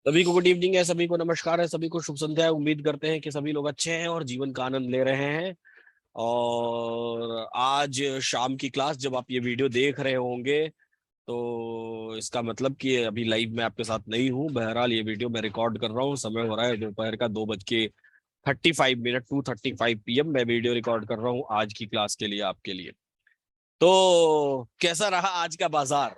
सभी को good evening है, सभी को नमस्कार है, सभी को शुभ संध्या है। उम्मीद करते हैं कि सभी लोग अच्छे हैं और जीवन का आनंद ले रहे हैं। और आज शाम की क्लास जब आप ये वीडियो देख रहे होंगे तो इसका मतलब कि अभी लाइव में आपके साथ नहीं हूँ। बहरहाल ये वीडियो मैं रिकॉर्ड कर रहा हूँ। समय हो रहा है दोपहर का 2:35 2:35 PM। मैं वीडियो रिकॉर्ड कर रहा हूँ आज की क्लास के लिए, आपके लिए। तो कैसा रहा आज का बाजार?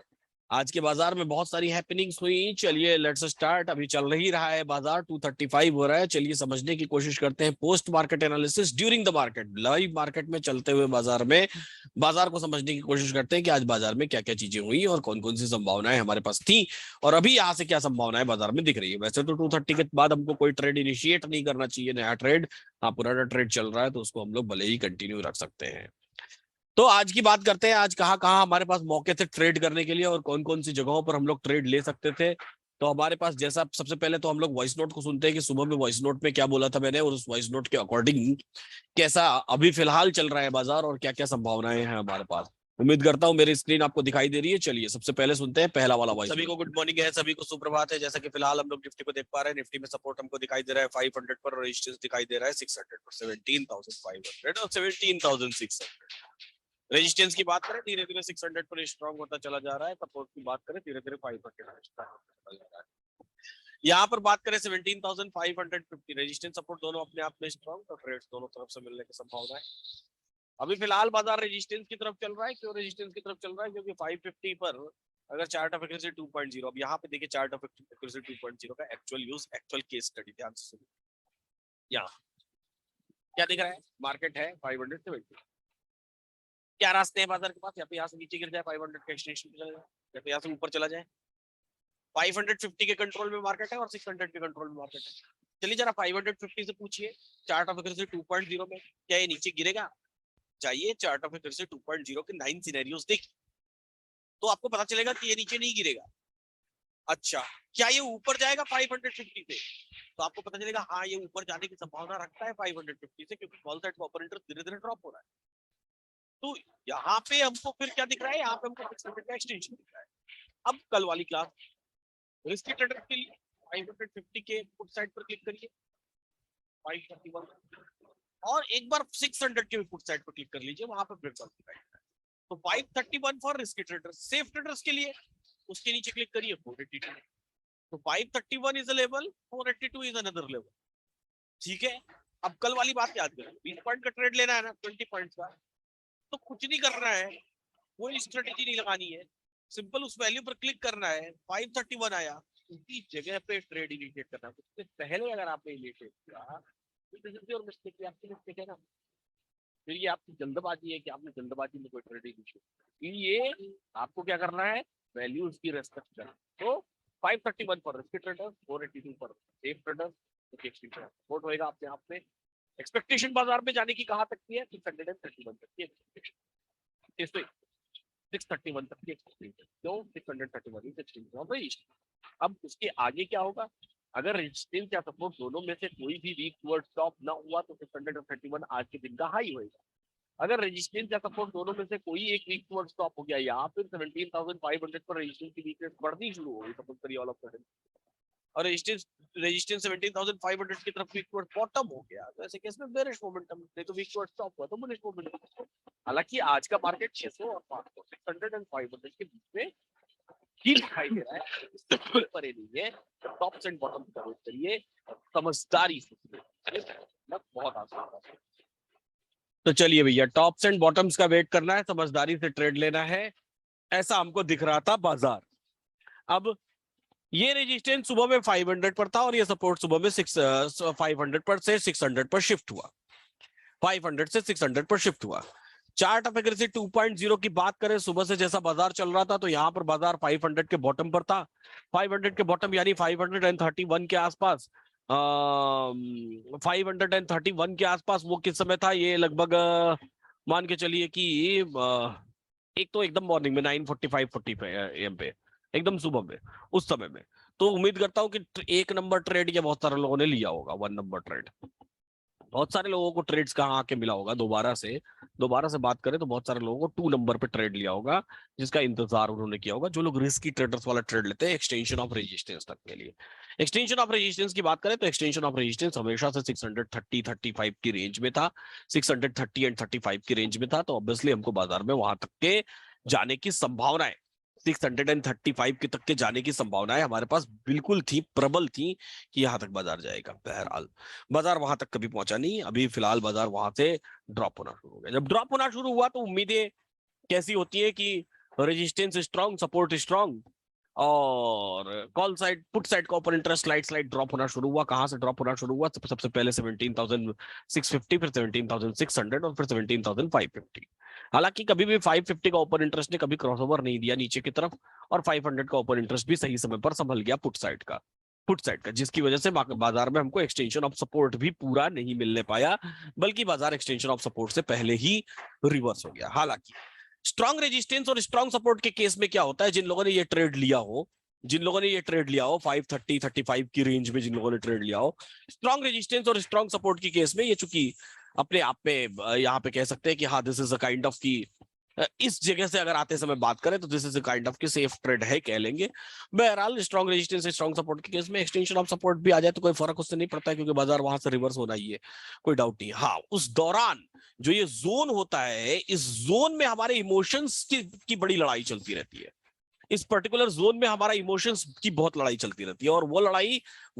आज के बाजार में बहुत सारी हैपनिंग्स हुई। चलिए लेट्स स्टार्ट। अभी चल ही रहा है बाजार, 2:35 हो रहा है। चलिए समझने की कोशिश करते हैं post market analysis during the market. Live market में चलते हुए बाजार में बाजार को समझने की कोशिश करते हैं कि आज बाजार में क्या क्या चीजें हुई और कौन कौन सी संभावनाएं हमारे पास थी और अभी यहाँ से क्या संभावनाएं बाजार में दिख रही है। वैसे तो 2:30 के बाद हमको कोई ट्रेड इनिशिएट नहीं करना चाहिए, नया ट्रेड। हाँ, पुराना ट्रेड चल रहा है तो उसको हम लोग भले ही कंटिन्यू रख सकते हैं। तो आज की बात करते हैं, आज कहाँ कहाँ हमारे पास मौके थे ट्रेड करने के लिए और कौन कौन सी जगहों पर हम लोग ट्रेड ले सकते थे। तो हमारे पास जैसा, सबसे पहले तो हम लोग वॉइस नोट को सुनते हैं कि सुबह में वॉइस नोट में क्या बोला था मैंने, और उस वॉइस नोट के अकॉर्डिंग कैसा अभी फिलहाल चल रहा है बाजार और क्या क्या संभावनाएं हैं हमारे पास। उम्मीद करता हूँ मेरी स्क्रीन आपको दिखाई दे रही है। चलिए सबसे पहले सुनते हैं पहला वाला वॉइस। सभी को गुड मॉर्निंग है, सभी को सुप्रभात है। जैसा कि फिलहाल हम लोग निफ्टी को देख पा रहे हैं, निफ्टी में सपोर्ट हमको दिखाई दे रहा है 500 पर और रेजिस्टेंस दिखाई दे रहा है 600 पर, 17,500 और 17,600। रेजिस्टेंस की बात करें धीरे धीरे 600 पर स्ट्रॉन्ग होता चला जा रहा है। सपोर्ट की बात करें धीरे धीरे 500 पर स्ट्रॉन्ग होता चला जा रहा है। यहाँ पर बात करें 17,550 रेजिस्टेंस सपोर्ट दोनों अपने आप में स्ट्रॉन्ग, तो ट्रेड्स दोनों तरफ से मिलने की संभावना है। अभी फिलहाल बाजार रेजिस्टेंस की तरफ चल रहा है। क्यों रेजिस्टेंस की तरफ चल रहा है? क्योंकि 550 पर अगर चार्ट ऑफ एक्यूरेसी 2.0, अब यहाँ पे देखिए चार्ट ऑफ एक्यूरेसी 2.0 का actual use, actual case study ध्यान से सुनिए। यहाँ क्या दिख रहा है? मार्केट है 570। क्या रास्ते हैं बाजार के पास? या तो यहाँ से नीचे गिर जाए 500 के एक्सटेंशन पे चला जाए, या तो यहाँ से ऊपर चला जाए। 550 के कंट्रोल में मार्केट है और 600 के कंट्रोल में मार्केट है। चलिए जरा 550 से पूछिए चार्ट ऑफ एक्यूरेसी 2.0 में क्या ये नीचे गिरेगा? जाइए चार्ट ऑफ एक्यूरेसी 2.0 के 9 सिनेरियोस देखिए, तो आपको पता चलेगा कि ये नीचे नहीं गिरेगा। अच्छा, क्या ये ऊपर जाएगा 550 से? तो आपको पता चलेगा हाँ ये ऊपर जाने की संभावना रखता है 550 से, क्योंकि कॉल साइड का ऑपरेटर धीरे धीरे ड्रॉप हो रहा है। तो यहाँ पे हमको फिर क्या दिख रहा है? यहाँ पे हमको 600 का एक्सटेंशन दिख रहा है। अब कल वाली क्लास रिस्की ट्रेडर के लिए 550 के पुट साइड पर क्लिक करिए 531, और एक बार 600 के पुट साइड पर क्लिक कर लीजिए, वहां पर ब्रेक दिखाई देता है। तो 531 for risky trader. Safe traders के लिए उसके नीचे क्लिक करिए 482। तो 531 is a level, 482 is another level. ठीक है, अब कल वाली बात याद करें, 20 पॉइंट का ट्रेड लेना है ना, 20 पॉइंट का, तो कुछ नहीं करना है, कोई स्ट्रेटेजी नहीं लगानी है। सिंपल उस वैल्यू पर क्लिक करना है। 531 आया, उसी जगह पे ट्रेड इनिशिएट करना है। उससे पहले अगर आपने इनिशिएट किया तो और मिस्टेक आपकी मिस्टेक है ना, फिर ये आपकी जल्दबाजी है कि आपने जल्दबाजी में कोई ट्रेड इनिशिएट। ये आपको क्या करना है? वैल्यूज की रेस्पेक्ट करना। तो 531 पर रिस्की ट्रेडर, 482 पर सेफ ट्रेडर, सपोर्ट होएगा अपने आप में। एक्सपेक्टेशन बाजार में जाने की कहां तक की है? 631 तक की एक्सपेक्टेशन। 631 तक की एक्सपेक्टेशन, क्यों 631 अब उसके आगे क्या होगा? अगर रेजिस्टेंस या सपोर्ट दोनों में से कोई भी वीक टुवर्ड स्टॉप ना हुआ तो 631 आज के दिन का हाई होएगा। अगर रेजिस्टेंस या सपोर्ट दोनों में से कोई एक वीक टुवर्ड स्टॉप हो गया, यहाँ फिर 17,500 पर रेजिस्टेंस की वीकनेस बढ़नी शुरू हो गई सपोज करिए ऑल ऑफ सडन, और रेजिस्टेंस रेजिस्टेंस 17,500 की तरफ वीक टुवर्ड बॉटम हो गया, तो ऐसे केस में बेरिश मोमेंटम, नहीं तो वीक टुवर्ड स्टॉप हुआ तो बुलिश मोमेंटम। हालांकि आज का मार्केट 600 और 500 600 एंड 500 के बीच में ही दिखाई दे रहा है, इससे परे नहीं है। टॉप्स एंड बॉटम का वेट करिए समझदारी से, बहुत आसान है। तो चलिए भैया, टॉप्स एंड बॉटम्स का वेट करना है, समझदारी से ट्रेड लेना है, ऐसा हमको दिख रहा था बाजार। अब ये रेजिस्टेंस सुबह में 500 पर था और ये सपोर्ट सुबह में 500 पर से 600 पर शिफ्ट हुआ, 500 से 600 पर शिफ्ट हुआ। चार्ट ऑफ एक्यूरेसी 2.0 की बात करें, सुबह से जैसा बाजार चल रहा था तो यहाँ पर बाजार 500 के बॉटम पर था। 500 के बॉटम यानी 531 के आसपास, 531 के आसपास वो किस समय था? ये लगभग मान के चलिए कि एक तो एकदम मॉर्निंग में 9:45 40 पे एम पे, एकदम सुबह में, उस समय में। तो उम्मीद करता हूँ कि एक नंबर ट्रेड ये बहुत सारे लोगों ने लिया होगा, 1 नंबर ट्रेड। बहुत सारे लोगों को ट्रेड्स कहाँ आके मिला होगा, दोबारा से बात करें तो बहुत सारे लोगों को 2 नंबर पे ट्रेड लिया होगा, जिसका इंतजार उन्होंने किया होगा, जो लोग रिस्की ट्रेडर्स वाला ट्रेड लेते हैं एक्सटेंशन ऑफ रेजिस्टेंस तक के लिए। एक्सटेंशन ऑफ रेजिस्टेंस की बात करें तो एक्सटेंशन ऑफ रेजिस्टेंस हमेशा से 630-35 की रेंज में था, 630 एंड 35 की रेंज में था, तो ऑब्वियसली हमको बाजार में वहां तक के जाने की संभावनाएं, 635 के तक के जाने की संभावनाएं हमारे पास बिल्कुल थी, प्रबल थी कि यहां तक बाजार जाएगा। बहरहाल बाजार वहां तक कभी पहुंचा नहीं, अभी फिलहाल बाजार वहां से ड्रॉप होना शुरू हो गया। जब ड्रॉप होना शुरू हुआ तो उम्मीदें कैसी होती है कि रेजिस्टेंस स्ट्रांग, सपोर्ट स्ट्रांग, और कॉल साइड पुट साइड का open interest slide slide drop होना शुरू हुआ। कहां से ड्रॉप होना शुरू हुआ? सबसे पहले 17,650, फिर 17,600 और फिर 17,550। हालांकि कभी भी 550 का ओपन इंटरेस्ट ने कभी क्रॉसओवर नहीं दिया नीचे की तरफ, और 500 का ओपन इंटरेस्ट भी सही समय पर संभल गया पुट साइड का, जिसकी वजह से बाजार में हमको एक्सटेंशन ऑफ सपोर्ट भी पूरा नहीं मिलने पाया, बल्कि बाजार एक्सटेंशन ऑफ सपोर्ट से पहले ही रिवर्स हो गया। हालांकि स्ट्रॉन्ग रेजिस्टेंस और स्ट्रॉन्ग सपोर्ट के केस में क्या होता है, जिन लोगों ने ये ट्रेड लिया हो 530 35 की रेंज में, जिन लोगों ने ट्रेड लिया हो, स्ट्रॉन्ग रेजिस्टेंस और स्ट्रॉन्ग सपोर्ट के केस में ये चूंकि अपने आप में यहाँ पे कह सकते हैं कि हाँ this is a kind of की, इस जगह से अगर आते समय बात करें तो this is a kind of की सेफ ट्रेड है कह लेंगे। बहरहाल स्ट्रॉन्ग रेजिस्टेंस स्ट्रॉन्ग सपोर्ट के केस में एक्सटेंशन ऑफ सपोर्ट भी आ जाए तो कोई फर्क उससे नहीं पड़ता है, क्योंकि बाजार वहां से रिवर्स होना ही है, कोई डाउट नहीं। हाँ, उस दौरान जो ये जोन होता है, इस जोन में हमारे इमोशंस की बड़ी लड़ाई चलती रहती है। इस पर्टिकुलर जोन में हमारा इमोशंस की बहुत लड़ाई चलती रहती है, और वो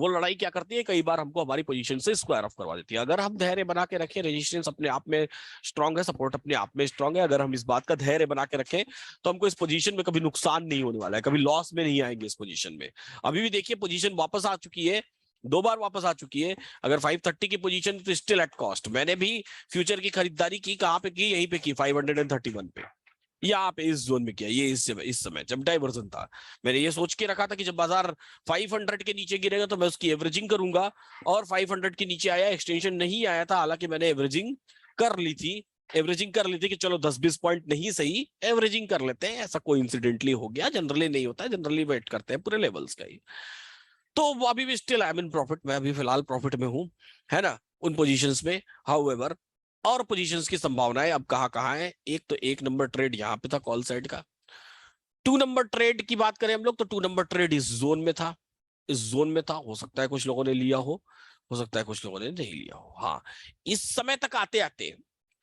लड़ाई क्या करती है, कई बार हमको हमारी पोजीशन से स्क्वायर ऑफ करवा देती है। अगर हम धैर्य बना के रखें, रेजिस्टेंस अपने आप में स्ट्रांग है, सपोर्ट अपने आप में स्ट्रांग है, अगर हम इस बात का धैर्य बना के रखें तो हमको इस पोजीशन में कभी नुकसान नहीं होने वाला है, कभी लॉस में नहीं आएंगे इस पोजीशन में। अभी भी देखिए पोजीशन वापस आ चुकी है, 2 बार वापस आ चुकी है। अगर 530 की पोजीशन तो स्टिल एट कॉस्ट। मैंने भी फ्यूचर की खरीदारी की, कहां पे की? यहीं पे की, 531 पे, यहाँ पे इस जोन में किया। ये इस समय जब डाइवर्जन था, मैंने ये सोच के रखा था कि जब बाजार 500 के नीचे गिरेगा तो मैं उसकी एवरेजिंग करूंगा, और 500 के नीचे आया, एक्सटेंशन नहीं आया था, हालांकि मैंने एवरेजिंग कर ली थी कि चलो 10-20 पॉइंट नहीं सही, एवरेजिंग कर लेते हैं। ऐसा कोई इंसिडेंटली हो गया, जनरली नहीं होता है, जनरली वेट करते हैं पूरे लेवल्स का ही। तो अभी भी still I am in profit, मैं अभी फिलहाल प्रॉफिट में हूं, है ना, उन पोजीशंस में। हाउएवर और पोजीशंस की संभावनाएं अब कहां है? एक तो 1 नंबर ट्रेड यहाँ पे था कॉल साइड का। 2 नंबर ट्रेड की बात करें हम लोग तो 2 नंबर ट्रेड इस जोन में था, हो सकता है कुछ लोगों ने लिया हो सकता है कुछ लोगों ने नहीं लिया हो। हाँ, इस समय तक आते आते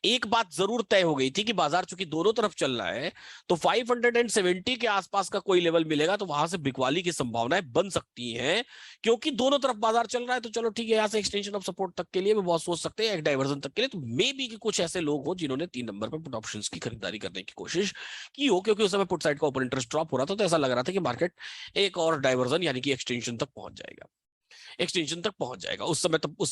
एक बात जरूर तय हो गई थी कि बाजार चूंकि दोनों तरफ चल रहा है, तो 570 के आसपास का कोई लेवल मिलेगा तो वहां से बिकवाली की संभावनाएं बन सकती हैं, क्योंकि दोनों तरफ बाजार चल रहा है। तो चलो ठीक है, यहाँ से एक्सटेंशन ऑफ सपोर्ट तक के लिए भी बहुत सोच सकते हैं, एक डाइवर्जन तक के लिए तो मे बी कि कुछ ऐसे लोग हो जिन्होंने 3 नंबर पर पुट ऑप्शंस की खरीदारी करने की कोशिश की हो, क्योंकि उस समय पुट साइड का ओपन इंटरेस्ट ड्रॉप हो रहा था, तो ऐसा लग रहा था कि मार्केट एक और डाइवर्जन यानी कि एक्सटेंशन तक पहुंच जाएगा, उस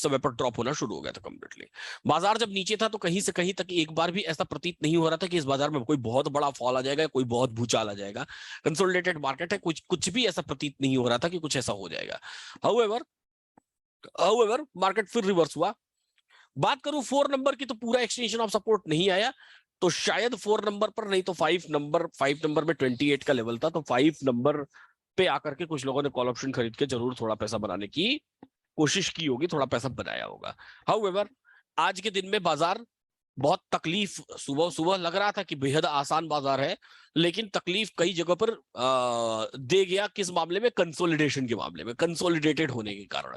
समय पर ड्रॉप होना शुरू हो गया था कंप्लीटली। बाजार जब नीचे था तो कहीं से कहीं तक एक बार भी ऐसा प्रतीत नहीं हो रहा था कि इस बाजार में कोई बहुत बड़ा फॉल आ जाएगा, कोई बहुत भूचाल आ जाएगा। कंसोलिडेटेड मार्केट है, कुछ भी ऐसा प्रतीत नहीं हो रहा था कि कुछ ऐसा हो जाएगा। हाउएवर मार्केट फिर रिवर्स हुआ। बात करूं 4 नंबर की तो पूरा एक्सटेंशन ऑफ सपोर्ट नहीं आया, तो शायद 4 नंबर पर, नहीं तो 5 नंबर में 28 का लेवल था, तो 5 नंबर पे आकर के कुछ लोगों ने कॉल ऑप्शन खरीद के जरूर थोड़ा पैसा बनाने की कोशिश की होगी, थोड़ा पैसा बनाया होगा। हाउएवर आज के दिन में बाजार बहुत तकलीफ, सुबह सुबह लग रहा था कि बेहद आसान बाजार है, लेकिन तकलीफ कई जगह पर दे गया। किस मामले में? कंसोलिडेशन के मामले में, कंसोलिडेटेड होने के कारण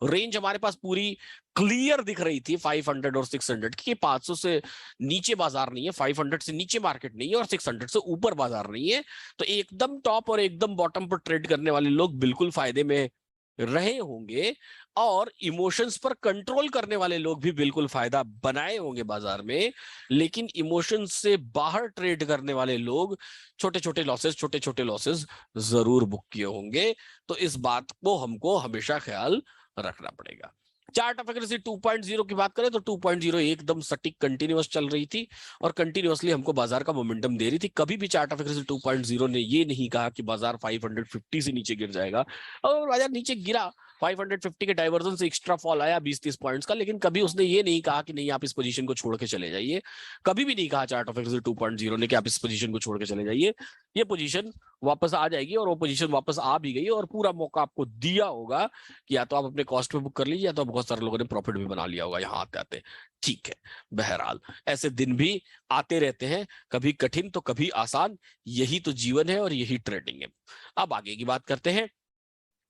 रेंज हमारे पास पूरी क्लियर दिख रही थी 500 और 600 की। 500 से नीचे बाजार नहीं है, 500 से नीचे मार्केट नहीं है, और 600 से ऊपर बाजार नहीं है। तो एकदम टॉप और एकदम बॉटम पर ट्रेड करने वाले लोग बिल्कुल फायदे में रहे होंगे, और इमोशंस पर कंट्रोल करने वाले लोग भी बिल्कुल फायदा बनाए होंगे बाजार में। लेकिन इमोशंस से बाहर ट्रेड करने वाले लोग छोटे छोटे लॉसेस जरूर बुक किए होंगे। तो इस बात को हमको हमेशा ख्याल रखना पड़ेगा। चार्ट ऑफ एक्यूरेसी 2.0 की बात करें तो 2.0 एकदम सटीक कंटिन्यूअस चल रही थी, और कंटिन्यूअसली हमको बाजार का मोमेंटम दे रही थी। कभी भी चार्ट ऑफ एक्यूरेसी 2.0 ने ये नहीं कहा कि बाजार 550 से नीचे गिर जाएगा, और बाजार नीचे गिरा। 550 के डाइवर्जन से एक्स्ट्रा फॉल आया 20-30 पॉइंट्स का, लेकिन कभी उसने ये नहीं कहा कि नहीं आप इस पोजीशन को छोड़ के चले जाइए। कभी भी नहीं कहा चार्ट ऑफ एक्यूरेसी 2.0 ने कि आप इस पोजीशन को छोड़ के चले जाइए। ये पोजीशन वापस आ जाएगी, और वो पोजीशन वापस आ भी गई, और पूरा मौका आपको दिया होगा कि या तो आप अपने कॉस्ट पे बुक कर लीजिए, या तो बहुत सारे लोगों ने प्रॉफिट भी बना लिया होगा यहाँ आते आते। ठीक है, बहरहाल ऐसे दिन भी आते रहते हैं, कभी कठिन तो कभी आसान, यही तो जीवन है और यही ट्रेडिंग है। अब आगे की बात करते हैं।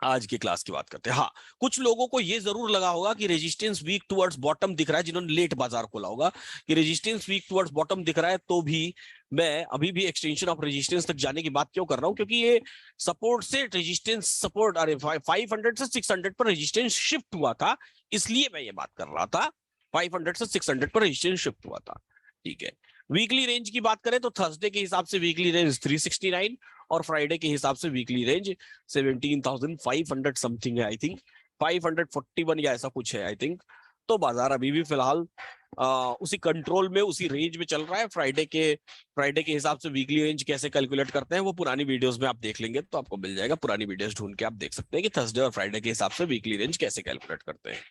आज की क्लास की बात करते हैं। हाँ, कुछ लोगों को ये जरूर लगा होगा कि रेजिस्टेंस वीक टुवर्ड्स बॉटम दिख रहा है, जिन्होंने लेट बाजार खोला होगा, कि रेजिस्टेंस वीक टुवर्ड्स बॉटम दिख रहा है, तो भी मैं अभी भी एक्सटेंशन ऑफ रेजिस्टेंस तक जाने की बात क्यों कर रहा हूं, क्योंकि ये सपोर्ट से रेजिस्टेंस, सपोर्ट, अरे 500 से 600 पर रेजिस्टेंस शिफ्ट हुआ था, इसलिए मैं ये बात कर रहा था। 500 से 600 पर रेजिस्टेंस शिफ्ट हुआ था, ठीक है। वीकली रेंज की बात करें तो थर्सडे के हिसाब से वीकली रेंज 369 और फ्राइडे के हिसाब से वीकली रेंज 17,500 समथिंग है, आई थिंक 541 या ऐसा कुछ है, आई थिंक। तो बाजार अभी भी फिलहाल उसी कंट्रोल में, उसी रेंज में चल रहा है। फ्राइडे के हिसाब से वीकली रेंज कैसे कैलकुलेट करते हैं वो पुरानी वीडियोस में आप देख लेंगे तो आपको मिल जाएगा। पुरानी वीडियोस ढूंढ के आप देख सकते हैं कि थर्सडे और फ्राइडे के हिसाब से वीकली रेंज कैसे कैलकुलेट करते हैं।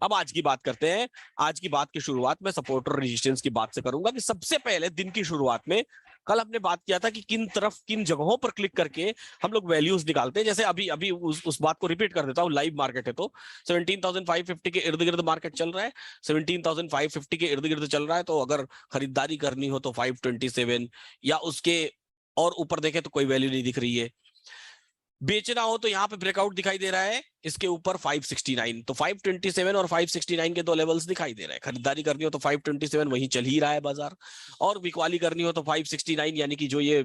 अब आज की बात करते हैं। आज की बात की शुरुआत मैं सपोर्ट और रेजिस्टेंस की बात से करूंगा कि सबसे पहले दिन की शुरुआत में कल हमने बात किया था कि किन जगहों पर क्लिक करके हम लोग वैल्यूज निकालते हैं। जैसे अभी अभी उस बात को रिपीट कर देता हूं, लाइव मार्केट है तो 17,550 के इर्द गिर्द मार्केट चल रहा है, 17,550 के इर्द गिर्द चल रहा है। तो अगर खरीदारी करनी हो तो 527 या उसके और ऊपर देखे तो कोई वैल्यू नहीं दिख रही है। बेचना हो तो यहाँ पे ब्रेकआउट दिखाई दे रहा है इसके ऊपर 569, तो 527 और 569 के दो लेवल्स दिखाई दे रहे हैं। खरीदारी करनी हो तो 527 वहीं चल ही रहा है बाजार, और बिकवाली करनी हो तो 569 यानी कि जो ये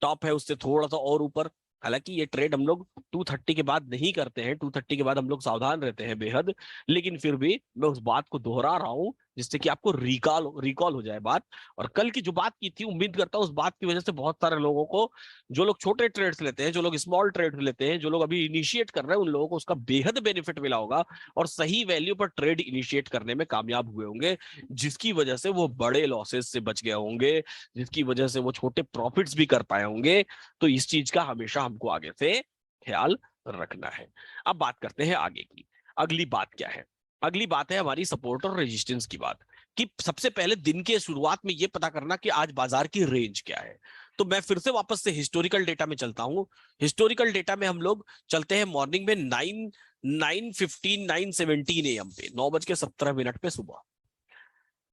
टॉप है उससे थोड़ा सा और ऊपर। हालांकि ये ट्रेड हम लोग 230 के बाद नहीं करते हैं, 230 के बाद हम लोग सावधान रहते हैं बेहद, लेकिन फिर भी मैं उस बात को दोहरा रहा हूं जिससे कि आपको रिकॉल हो जाए बात। और कल की जो बात की थी, उम्मीद करता हूं उस बात की वजह से बहुत सारे लोगों को, जो लोग छोटे ट्रेड्स लेते हैं, जो लोग स्मॉल ट्रेड लेते हैं, जो लोग अभी इनिशिएट कर रहे हैं, उन लोगों को उसका बेहद बेनिफिट मिला होगा और सही वैल्यू पर ट्रेड इनिशिएट करने में कामयाब हुए होंगे, जिसकी वजह से वो बड़े लॉसेस से बच गए होंगे, जिसकी वजह से वो छोटे प्रॉफिट्स भी कर पाए होंगे। तो इस चीज का हमेशा हमको आगे से ख्याल रखना है। अब बात करते हैं आगे की। अगली बात क्या है? अगली बात है हमारी सपोर्ट और रेजिस्टेंस की बात, कि सबसे पहले दिन के शुरुआत में ये पता करना कि आज बाजार की रेंज क्या है। तो मैं फिर से वापस से हिस्टोरिकल डेटा में चलता हूं। हिस्टोरिकल डेटा में हम लोग चलते हैं मॉर्निंग में 9:15 9:17 AM पे, 9:17 पे सुबह।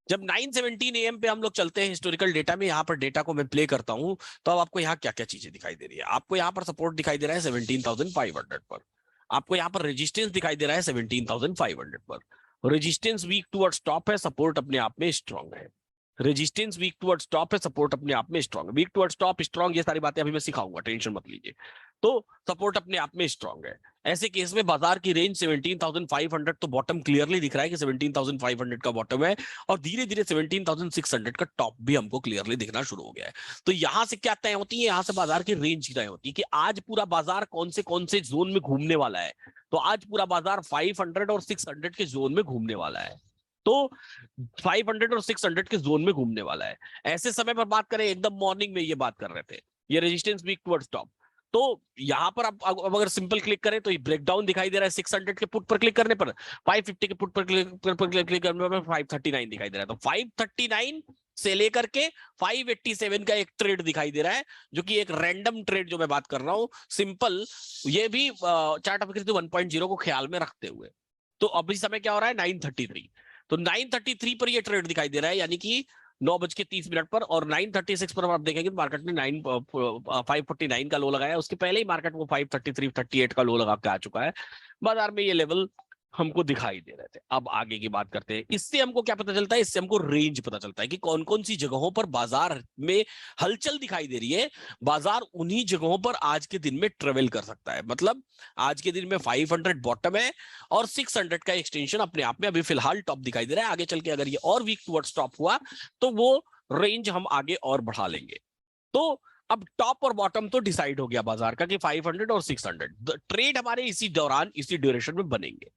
जब 9:17 AM पे हम लोग चलते हैं हिस्टोरिकल डेटा में, यहाँ पर डेटा को मैं प्ले करता हूं, तो अब आपको यहाँ क्या क्या चीजें दिखाई दे रही है। आपको यहाँ पर सपोर्ट दिखाई दे रहा है 17,500 पर, आपको यहाँ पर रेजिस्टेंस दिखाई दे रहा है 17,500 पर। रेजिस्टेंस वीक टुवर्ड्स टॉप है, सपोर्ट अपने आप में स्ट्रांग है। रेजिस्टेंस वीक टुवर्ड्स टॉप है, सपोर्ट अपने आप में स्ट्रांग है। वीक टुवर्ड्स टॉप, स्ट्रांग, ये सारी बातें अभी मैं सिखाऊंगा, टेंशन मत लीजिए। तो सपोर्ट अपने आप में स्ट्रांग है। ऐसे केस में बाजार की रेंज 17,500 तो बॉटम क्लियरली दिख रहा है कि 17,500 का बॉटम है, और धीरे धीरे 17,600 का टॉप भी हमको क्लियरली दिखना शुरू हो गया है। तो यहां से क्या तय होती है? यहां से बाजार की रेंज तय होती है कि आज पूरा बाजार कौन से जोन में घूमने वाला है। तो आज पूरा बाजार 500 और 600 के जोन में घूमने वाला है। तो 500 और 600 के जोन में घूमने वाला है। ऐसे समय पर बात करें, एकदम मॉर्निंग में ये बात कर रहे थे, ये रेजिस्टेंस वीक टुवर्ड्स टॉप। तो यहां पर अब अगर सिंपल क्लिक करें तो ये ब्रेकडाउन दिखाई दे रहा है। 600 के पुट पर क्लिक करने पर, 550 के पुट पर क्लिक करने पर 539 दिखाई दे रहा है। तो 539 से लेकर के 587 का एक ट्रेड दिखाई दे रहा है, जो कि एक रैंडम ट्रेड जो मैं बात कर रहा हूं, सिंपल, ये भी चार्ट ऑफ 1.0 को ख्याल में रखते हुए। तो अभी समय क्या हो रहा है? 9:33। तो 9:33 पर ये ट्रेड दिखाई दे रहा है, यानी कि 9:30 पर। और 9:36 पर आप देखेंगे तो मार्केट ने 549 का लो लगाया, उसके पहले ही मार्केट वो 533 38 का लो लगा के आ चुका है। बाजार में ये लेवल हमको दिखाई दे रहे थे। अब आगे की बात करते हैं। इससे हमको क्या पता चलता है? इससे हमको रेंज पता चलता है कि कौन कौन सी जगहों पर बाजार में हलचल दिखाई दे रही है। बाजार उन्हीं जगहों पर आज के दिन में ट्रेवल कर सकता है। मतलब आज के दिन में 500 बॉटम है और 600 का एक्सटेंशन अपने आप में अभी फिलहाल टॉप दिखाई दे रहा है। आगे चल के अगर ये और वीक टुवर्ड्स टॉप हुआ तो वो रेंज हम आगे और बढ़ा लेंगे। तो अब टॉप और बॉटम तो डिसाइड हो गया बाजार का कि 500 और 600। ट्रेड हमारे इसी दौरान, इसी ड्यूरेशन में बनेंगे।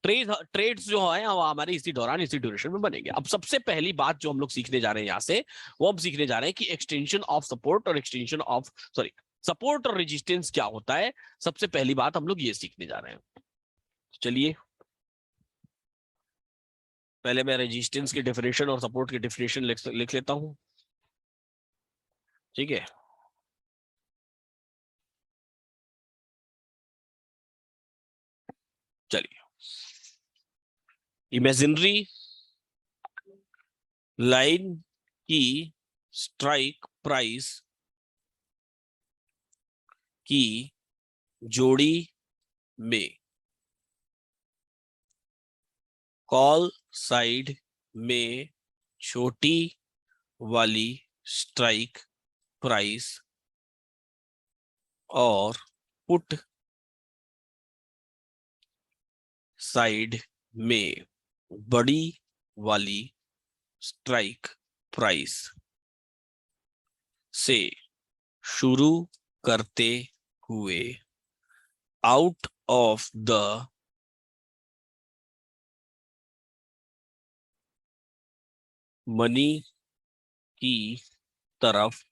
ट्रेड्स जो है वो हमारे इसी दौरान, इसी ड्यूरेशन में बनेंगे। अब सबसे पहली बात जो हम लोग सीखने जा रहे हैं यहां से, वो हम सीखने जा रहे हैं कि एक्सटेंशन ऑफ सपोर्ट और एक्सटेंशन ऑफ, सॉरी, सपोर्ट और रेजिस्टेंस क्या होता है। सबसे पहली बात हम लोग ये सीखने जा रहे हैं। चलिए पहले मैं रेजिस्टेंस की डेफिनेशन और सपोर्ट की डेफिनेशन लिख लेता हूं, ठीक है। चलिए, इमेजिनरी लाइन की स्ट्राइक प्राइस की जोड़ी में, कॉल साइड में छोटी वाली स्ट्राइक प्राइस और पुट साइड में बड़ी वाली स्ट्राइक प्राइस से शुरू करते हुए आउट ऑफ द मनी की तरफ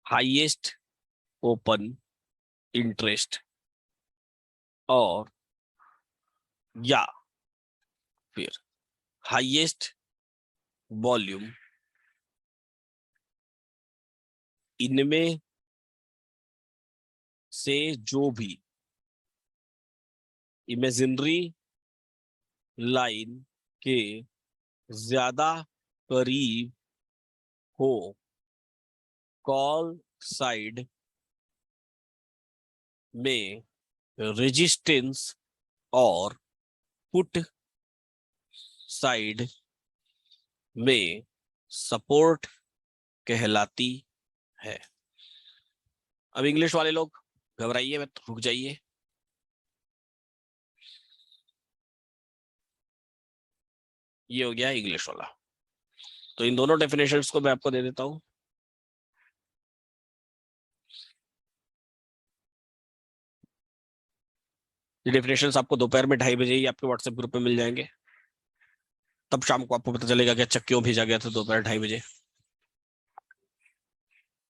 हाईएस्ट ओपन इंटरेस्ट और या फिर हाईएस्ट वॉल्यूम, इनमें से जो भी इमेजिनरी लाइन के ज्यादा करीब हो, कॉल साइड में रेजिस्टेंस और पुट साइड में सपोर्ट कहलाती है। अब इंग्लिश वाले लोग घबराइए मत, रुक जाइए। ये हो गया इंग्लिश वाला। तो इन दोनों डेफिनेशंस को मैं आपको दे देता हूं। ये डेफिनेशंस आपको दोपहर में 2:30 बजे ही आपके व्हाट्सएप ग्रुप में मिल जाएंगे। तब शाम को आपको पता चलेगा कि अच्छा क्यों भेजा गया था दोपहर 2:30 बजे।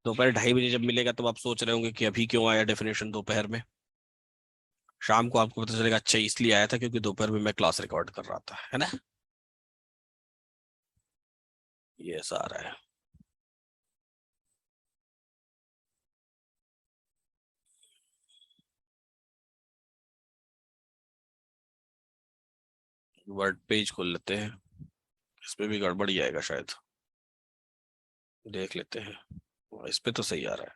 दोपहर 2:30 बजे जब मिलेगा तब आप सोच रहे होंगे कि अभी क्यों आया डेफिनेशन दोपहर में। शाम को आपको पता चलेगा अच्छा इसलिए आया था क्योंकि दोपहर में मैं क्लास रिकॉर्ड कर रहा था, है ना। ये ऐसा आ रहा है। वर्ड पेज खोल लेते हैं, इसमें भी गड़बड़ ही आएगा शायद। देख लेते हैं। इस पे तो सही आ रहा है।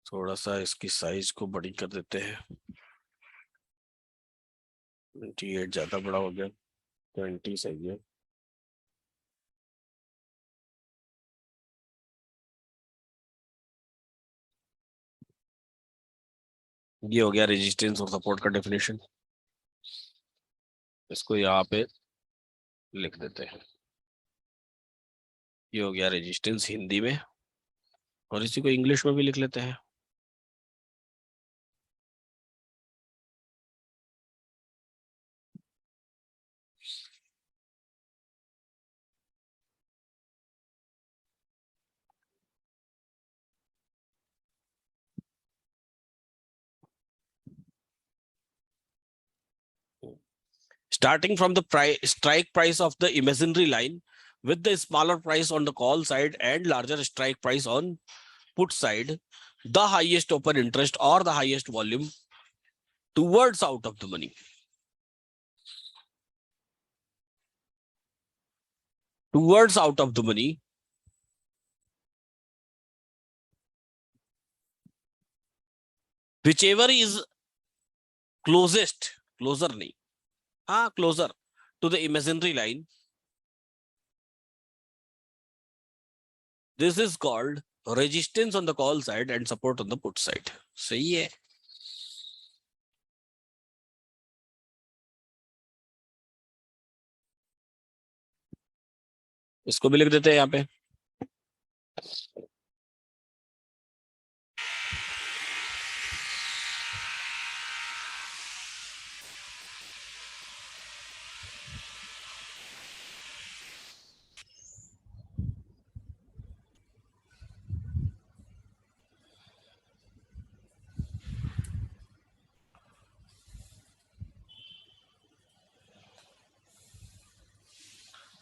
थोड़ा सा इसकी साइज को बड़ी कर देते हैं। 28 ज्यादा बड़ा हो गया, 20 सही है। ये हो गया रेजिस्टेंस और सपोर्ट का डेफिनेशन। इसको यहाँ पे लिख देते हैं। ये हो गया रेजिस्टेंस हिंदी में, और इसी को इंग्लिश में भी लिख लेते हैं। Starting from the strike price of the imaginary line, with the smaller price on the call side and larger strike price on put side, the highest open interest or the highest volume towards out of the money. Towards out of the money, whichever is closer नहीं, हाँ closer to the imaginary line, this is called resistance on the call side and support on the put side. सही है। इसको भी लिख देते हैं यहाँ पे।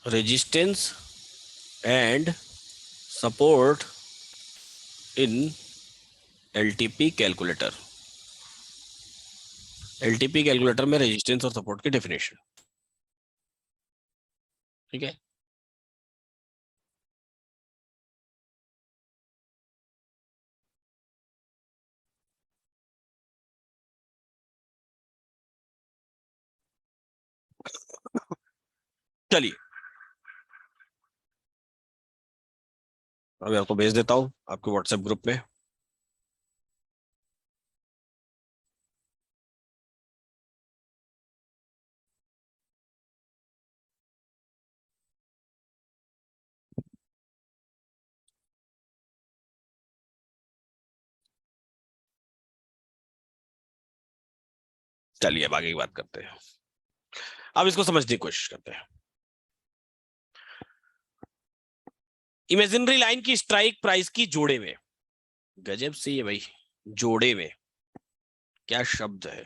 Resistance and support in LTP calculator. LTP calculator में रेजिस्टेंस और सपोर्ट की डेफिनेशन, ठीक है। चलिए अभी आपको भेज देता हूं आपके व्हाट्सएप ग्रुप में। चलिए अब आगे की बात करते हैं। अब इसको समझने की कोशिश करते हैं। इमेजिनरी लाइन की स्ट्राइक प्राइस की जोड़े में, गजब से है भाई, जोड़े में क्या शब्द है?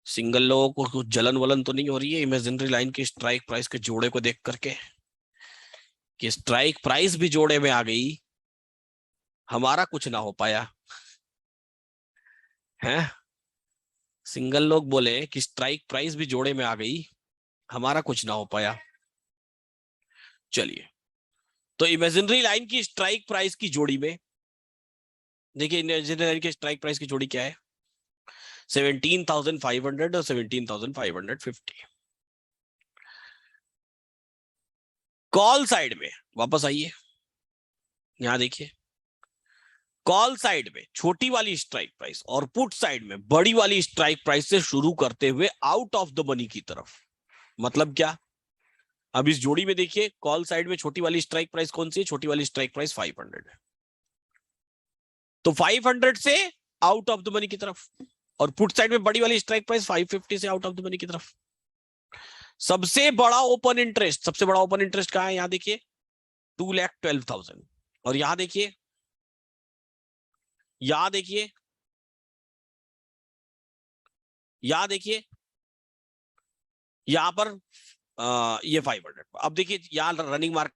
सिंगल लोगों को कुछ जलन वलन तो नहीं हो रही है इमेजिनरी लाइन की स्ट्राइक प्राइस के जोड़े को देख करके, कि स्ट्राइक प्राइस भी जोड़े में आ गई, हमारा कुछ ना हो पाया है? सिंगल लोग बोले कि स्ट्राइक प्राइस भी जोड़े में आ गई, हमारा कुछ ना हो पाया। चलिए, तो इमेजिनरी लाइन की स्ट्राइक प्राइस की जोड़ी में देखिए, इमेजिनरी लाइन की स्ट्राइक प्राइस की जोड़ी क्या है? 17,500 और 17,550। कॉल साइड में वापस आइए, यहां देखिए, कॉल साइड में छोटी वाली स्ट्राइक प्राइस और पुट साइड में बड़ी वाली स्ट्राइक प्राइस से शुरू करते हुए आउट ऑफ द मनी की तरफ। मतलब क्या? अब इस जोड़ी में देखिए, कॉल साइड में छोटी वाली स्ट्राइक प्राइस कौन सी है? छोटी वाली स्ट्राइक प्राइस 500 है, तो 500 से आउट ऑफ द मनी की तरफ, और पुट साइड में बड़ी वाली स्ट्राइक प्राइस 550 से आउट ऑफ द मनी की तरफ। सबसे बड़ा ओपन इंटरेस्ट, सबसे बड़ा ओपन इंटरेस्ट कहां है? यहां देखिए 2,12,000, और यहां देखिए, यहां देखिए, यहां देखिए, यहां पर ये 500। अब देखिए यहां रनिंग मार्क,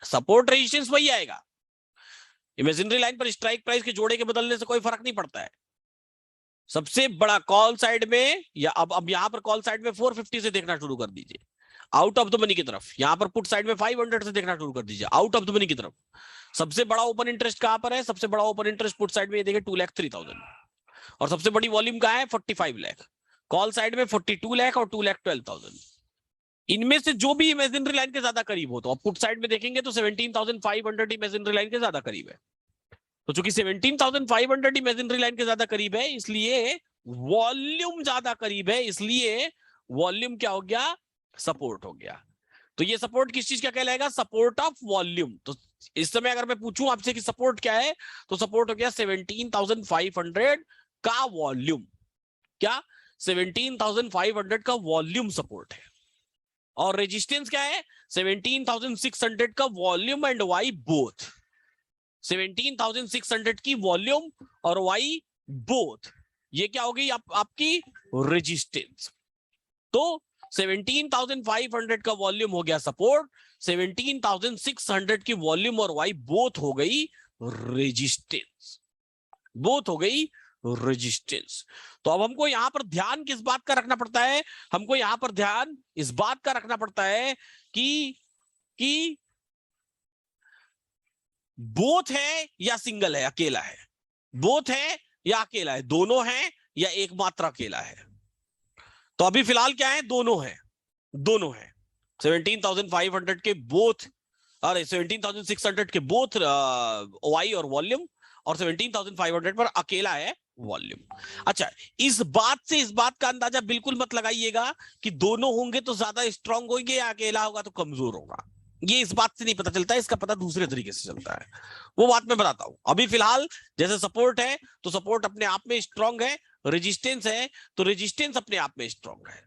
सपोर्ट रेजिस्टेंस वही आएगा, इमेजिनरी लाइन पर स्ट्राइक प्राइस के जोड़े के बदलने से कोई फर्क नहीं पड़ता है। सबसे बड़ा कॉल साइड में, या अब यहां पर कॉल साइड में 450 से देखना शुरू कर दीजिए आउट ऑफ द मनी की तरफ, यहां पर पुट साइड में 500 से देखना शुरू कर दीजिए आउट ऑफ द मनी की तरफ। सबसे बड़ा ओपन इंटरेस्ट कहां पर है? सबसे बड़ा ओपन इंटरेस्ट पुट साइड में, ये देखिए 2,03,000, और सबसे बड़ी वॉल्यूम कहां है? 45 लाख। कॉल साइड में 42 लाख और 2,12,000। इनमें से जो भी इमेजिनरी लाइन के ज्यादा करीब हो, तो आप पुट साइड में देखेंगे तो 17,500 इमेजिनरी लाइन के ज्यादा करीब है। तो चूंकि 17,500 इमेजिनरी लाइन के ज्यादा करीब है, इसलिए वॉल्यूम ज्यादा करीब है, इसलिए वॉल्यूम क्या हो गया? सपोर्ट हो गया। तो ये सपोर्ट किस चीज का कहलाएगा? Support of volume. तो इस समय अगर मैं पूछूं आपसे कि सपोर्ट क्या है, तो सपोर्ट हो गया 17,500 का वॉल्यूम। क्या? 17,500 का वॉल्यूम सपोर्ट है। और रेजिस्टेंस क्या है? 17,600 का वॉल्यूम एंड वाई बोथ। 17,600 की वॉल्यूम और वाई बोथ, ये क्या हो गई आपकी रेजिस्टेंस। तो 17,500 का वॉल्यूम हो गया सपोर्ट, 17,600 की वॉल्यूम और वाई बोथ हो गई रेजिस्टेंस, बोथ हो गई रेजिस्टेंस। तो अब हमको यहां पर ध्यान किस बात का रखना पड़ता है? हमको यहां पर ध्यान इस बात का रखना पड़ता है कि बोथ है या सिंगल है, अकेला है, बोथ है या अकेला है, दोनों है या एकमात्र अकेला है। तो अभी फिलहाल क्या है? दोनों है, दोनों है। 17,500 के बोथ, अरे 17,600 के बोथ वाई और वॉल्यूम, और 17,500 पर अकेला है वॉल्यूम। अच्छा, इस बात का अंदाजा बिल्कुल मत लगाइएगा कि दोनों होंगे तो ज्यादा स्ट्रांग होंगे या अकेला होगा तो कमजोर होगा। ये इस बात से नहीं पता चलता है, इसका पता दूसरे तरीके से चलता है, वो बात मैं बताता हूं। अभी फिलहाल जैसे सपोर्ट है तो सपोर्ट अपने आप में स्ट्रांग है, रेजिस्टेंस है तो रेजिस्टेंस अपने आप में स्ट्रांग है।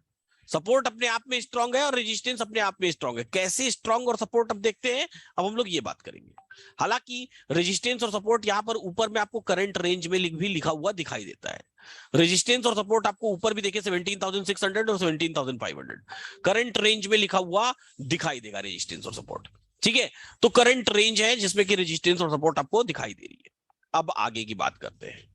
सपोर्ट अपने आप में स्ट्रांग है और रेजिस्टेंस अपने आप में स्ट्रांग है। कैसे स्ट्रांग और सपोर्ट अब देखते हैं, अब हम लोग ये बात करेंगे। हालांकि रेजिस्टेंस और सपोर्ट यहां पर ऊपर में आपको करंट रेंज में भी लिखा हुआ दिखाई देता है। रेजिस्टेंस और सपोर्ट आपको ऊपर भी देखिए 17,600 और 17,500 करंट रेंज में लिखा हुआ दिखाई देगा, रेजिस्टेंस और सपोर्ट। ठीक है, तो करंट रेंज है जिसमें कि रेजिस्टेंस और सपोर्ट आपको दिखाई दे रही है। अब आगे की बात करते हैं,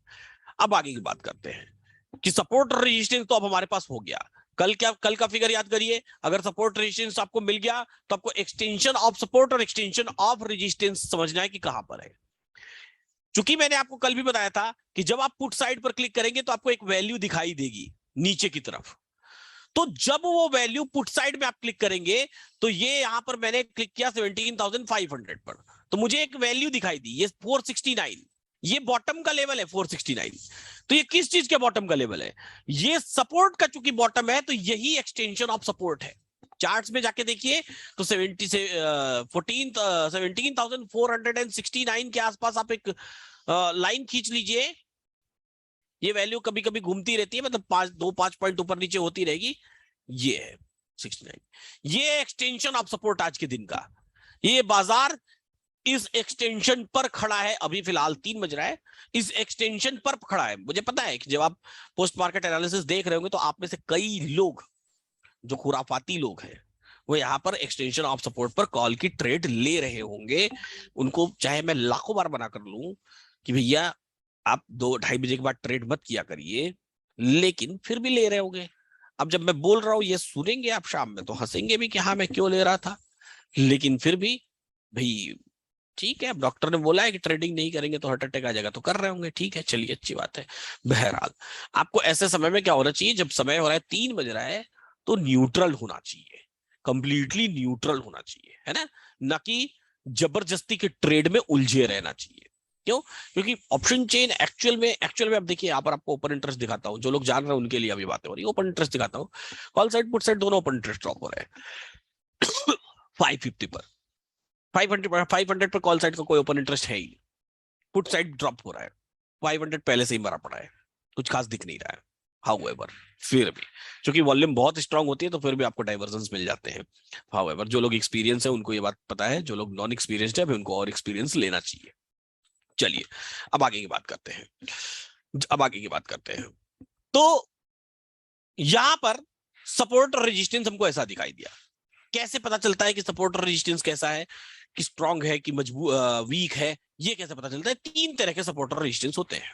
अब आगे की बात करते हैं कि सपोर्ट और रेजिस्टेंस तो अब हमारे पास हो गया। कल का फिगर याद करिए, अगर सपोर्ट रेजिस्टेंस आपको मिल गया तो आपको एक्सटेंशन ऑफ सपोर्ट और एक्सटेंशन ऑफ रेजिस्टेंस समझना है कि कहां पर है। चूंकि मैंने आपको कल भी बताया था कि जब आप पुट साइड पर क्लिक करेंगे तो आपको एक वैल्यू दिखाई देगी नीचे की तरफ। तो जब वो वैल्यू पुट साइड में आप क्लिक करेंगे तो ये यहां पर मैंने क्लिक किया 17,500 पर, तो मुझे एक वैल्यू दिखाई दी, ये 469, ये बॉटम का लेवल है 469। तो ये किस चीज के बॉटम का लेवल है? ये सपोर्ट का, चूंकि बॉटम है तो यही एक्सटेंशन ऑफ सपोर्ट है। चार्ट्स में जाके देखिए तो 70 से 17,469 के आसपास आप एक लाइन खींच लीजिए। ये वैल्यू कभी कभी घूमती रहती है, मतलब 5 पॉइंट ऊपर नीचे होती रहेगी। ये है 69, ये एक्सटेंशन ऑफ सपोर्ट आज के दिन का। ये बाजार इस एक्सटेंशन पर खड़ा है, अभी फिलहाल 3 बज रहा है, इस एक्सटेंशन पर खड़ा है। मुझे पता है कि जब आप पोस्ट मार्केट एनालिसिस देख रहे होंगे तो आप में से कई लोग जो खुराफाती लोग हैं वो यहाँ पर एक्सटेंशन ऑफ सपोर्ट पर कॉल की ट्रेड ले रहे होंगे। उनको चाहे मैं लाखों बार मना कर लूं कि भैया आप 2-2:30 बजे के बाद ट्रेड मत किया करिए, लेकिन फिर भी ले रहे होंगे। अब जब मैं बोल रहा हूं ये सुनेंगे आप शाम में तो हंसेंगे भी कि हाँ मैं क्यों ले रहा था, लेकिन फिर भी भाई ठीक है, अब डॉक्टर ने बोला है कि ट्रेडिंग नहीं करेंगे तो हार्ट अटैक आ जाएगा, तो कर रहे होंगे, ठीक है, चलिए अच्छी बात है। बहरहाल आपको ऐसे समय में क्या होना चाहिए, जब समय हो रहा है 3 बज रहा है तो न्यूट्रल होना चाहिए, कंप्लीटली न्यूट्रल होना चाहिए, है ना कि जबरदस्ती के ट्रेड में उलझे रहना चाहिए। क्यों? क्योंकि ऑप्शन चेन एक्चुअल में अब देखिए, यहाँ पर आपको ओपन इंटरेस्ट दिखाता हूं, जो लोग जान रहे हैं उनके लिए अभी बातें हो रही है। ओपन इंटरेस्ट दिखाता हूँ, कॉल साइड पुट साइड दोनों ओपन इंटरेस्ट ड्रॉप हो रहे हैं 550 पर, 500 पर कॉल साइड का कोई ओपन इंटरेस्ट है ही, पुट साइड ड्रॉप हो रहा है, 500 पहले से ही मरा पड़ा है, कुछ खास दिख नहीं रहा है। हाउएवर फिर भी क्योंकि वॉल्यूम बहुत स्ट्रांग होती है तो फिर भी आपको डाइवर्जेंस मिल जाते हैं। हाउएवर जो लोग एक्सपीरियंस है उनको ये बात पता है, जो लोग नॉन एक्सपीरियंस्ड है उनको और एक्सपीरियंस लेना चाहिए। चलिए अब आगे की बात करते हैं। तो यहां पर सपोर्ट और रेजिस्टेंस हमको ऐसा दिखाई दिया। कैसे पता चलता है कि सपोर्ट और रेजिस्टेंस कैसा है, कि स्ट्रांग है कि वीक है? ये कैसे पता चलता है? 3 तरह के सपोर्ट और रेजिस्टेंस होते हैं।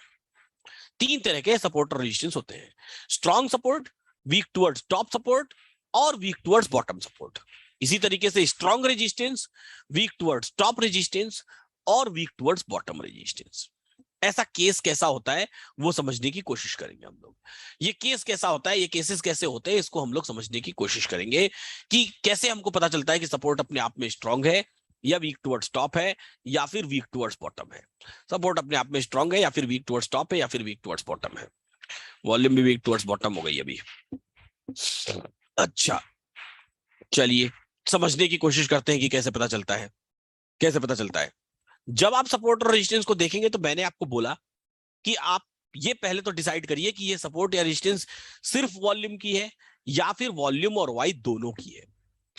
3 तरह के सपोर्ट और रेजिस्टेंस होते हैं, strong support, weak towards top support और वीक टुवर्ड्स बॉटम सपोर्ट। इसी तरीके से strong resistance, weak towards top resistance और वीक टुवर्ड्स बॉटम रेजिस्टेंस। ऐसा केस कैसा होता है वो समझने की कोशिश करेंगे हम लोग। ये केस कैसा होता है, ये केसेस कैसे होते हैं, इसको हम लोग समझने की कोशिश करेंगे कि कैसे हमको पता चलता है कि सपोर्ट अपने आप में स्ट्रांग है या वीक टुवर्ड्स टॉप है या फिर वीक टुवर्ड्स बॉटम है। सपोर्ट अपने आप में स्ट्रांग है या फिर वीक टुवर्ड्स टॉप है या फिर वीक टुवर्ड्स बॉटम है। वॉल्यूम भी वीक टुवर्ड्स बॉटम हो गई अभी। अच्छा चलिए समझने की कोशिश करते हैं कि कैसे पता चलता है। कैसे पता चलता है? जब आप सपोर्ट और रेजिस्टेंस को देखेंगे तो मैंने आपको बोला कि आप ये पहले तो डिसाइड करिए कि ये सपोर्ट या रेजिस्टेंस सिर्फ वॉल्यूम की है या फिर वॉल्यूम और वाई दोनों की है।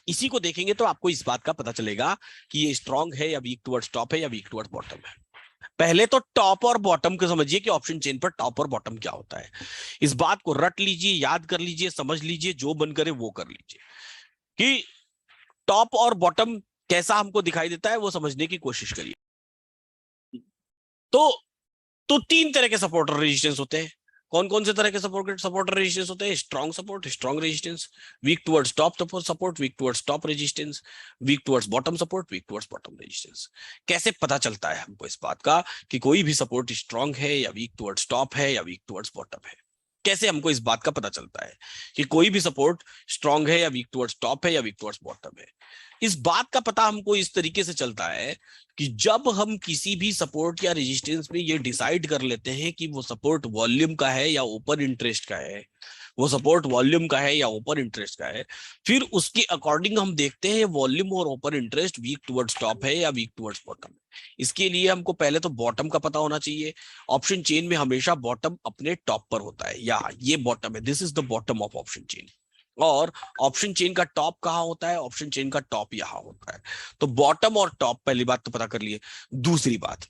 इसी को देखेंगे तो आपको इस बात का पता चलेगा कि ये स्ट्रांग है या वीक टुवर्ड्स टॉप है या वीक टुवर्ड्स बॉटम है। पहले तो टॉप और बॉटम को समझिए कि ऑप्शन चेन पर टॉप और बॉटम क्या होता है। इस बात को रट लीजिए, याद कर लीजिए, समझ लीजिए, जो मन करे वो कर लीजिए कि टॉप और बॉटम कैसा हमको दिखाई देता है वो समझने की कोशिश करिए। तो 3 तरह के सपोर्ट और रेजिस्टेंस होते हैं। कौन कौन से तरह के सपोर्ट और रेजिस्टेंस होते हैं? Strong support, strong resistance, weak towards top support, weak towards top resistance, weak towards bottom support, weak towards bottom resistance. कैसे पता चलता है हमको इस बात का कि कोई भी सपोर्ट स्ट्रांग है या वीक टुवर्ड्स टॉप है या वीक टुवर्ड्स बॉटम है? कैसे हमको इस बात का पता चलता है कि कोई भी सपोर्ट स्ट्रांग है या वीक टुवर्ड्स टॉप है या वीक टुवर्ड्स बॉटम है? इस बात का पता हमको इस तरीके से चलता है कि जब हम किसी भी सपोर्ट या रेजिस्टेंस में ये डिसाइड कर लेते हैं कि वो सपोर्ट वॉल्यूम का है या ओपन इंटरेस्ट का है, वो सपोर्ट वॉल्यूम का है या ओपन इंटरेस्ट का है, फिर उसके अकॉर्डिंग हम देखते हैं वॉल्यूम और open interest weak towards top है या वीक टुवर्ड्स बॉटम। इसके लिए हमको पहले तो बॉटम का पता होना चाहिए। ऑप्शन चेन में हमेशा बॉटम अपने टॉप पर होता है, या ये बॉटम है, this is the bottom of option chain. और ऑप्शन चेन का टॉप कहां होता है? ऑप्शन चेन का टॉप यहां होता है। तो बॉटम और टॉप पहली बात तो पता कर लिए। दूसरी बात,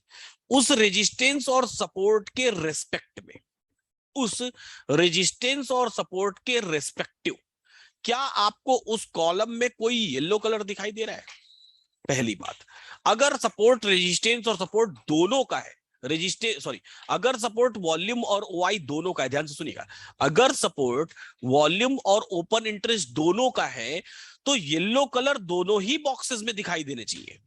उस रेजिस्टेंस और सपोर्ट के रेस्पेक्ट में, उस रेजिस्टेंस और सपोर्ट के रेस्पेक्टिव क्या आपको उस कॉलम में कोई येलो कलर दिखाई दे रहा है? पहली बात, अगर सपोर्ट रेजिस्टेंस और सपोर्ट दोनों का है, अगर सपोर्ट वॉल्यूम और ओआई दोनों का है, ध्यान से सुनिएगा, अगर सपोर्ट वॉल्यूम और ओपन इंटरेस्ट दोनों का है तो येलो कलर दोनों ही बॉक्सेस में दिखाई देने चाहिए।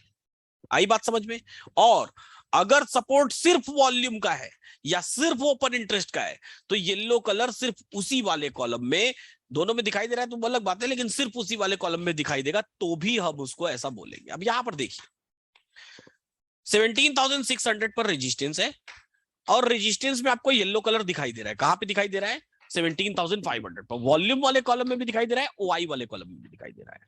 आई बात समझ में? और अगर सपोर्ट सिर्फ वॉल्यूम का है या सिर्फ ओपन इंटरेस्ट का है तो येलो कलर सिर्फ उसी वाले कॉलम में, दोनों में दिखाई दे रहा है तो अलग बात है, लेकिन सिर्फ उसी वाले कॉलम में दिखाई देगा तो भी हम उसको ऐसा बोलेंगे। अब यहां पर देखिए 17,600 पर रेजिस्टेंस है और रेजिस्टेंस में आपको येलो कलर दिखाई दे रहा है। कहां पे दिखाई दे रहा है? 17,500 पर। वॉल्यूम वाले कॉलम में भी दिखाई दे रहा है, ओआई वाले कॉलम में भी दिखाई दे रहा है।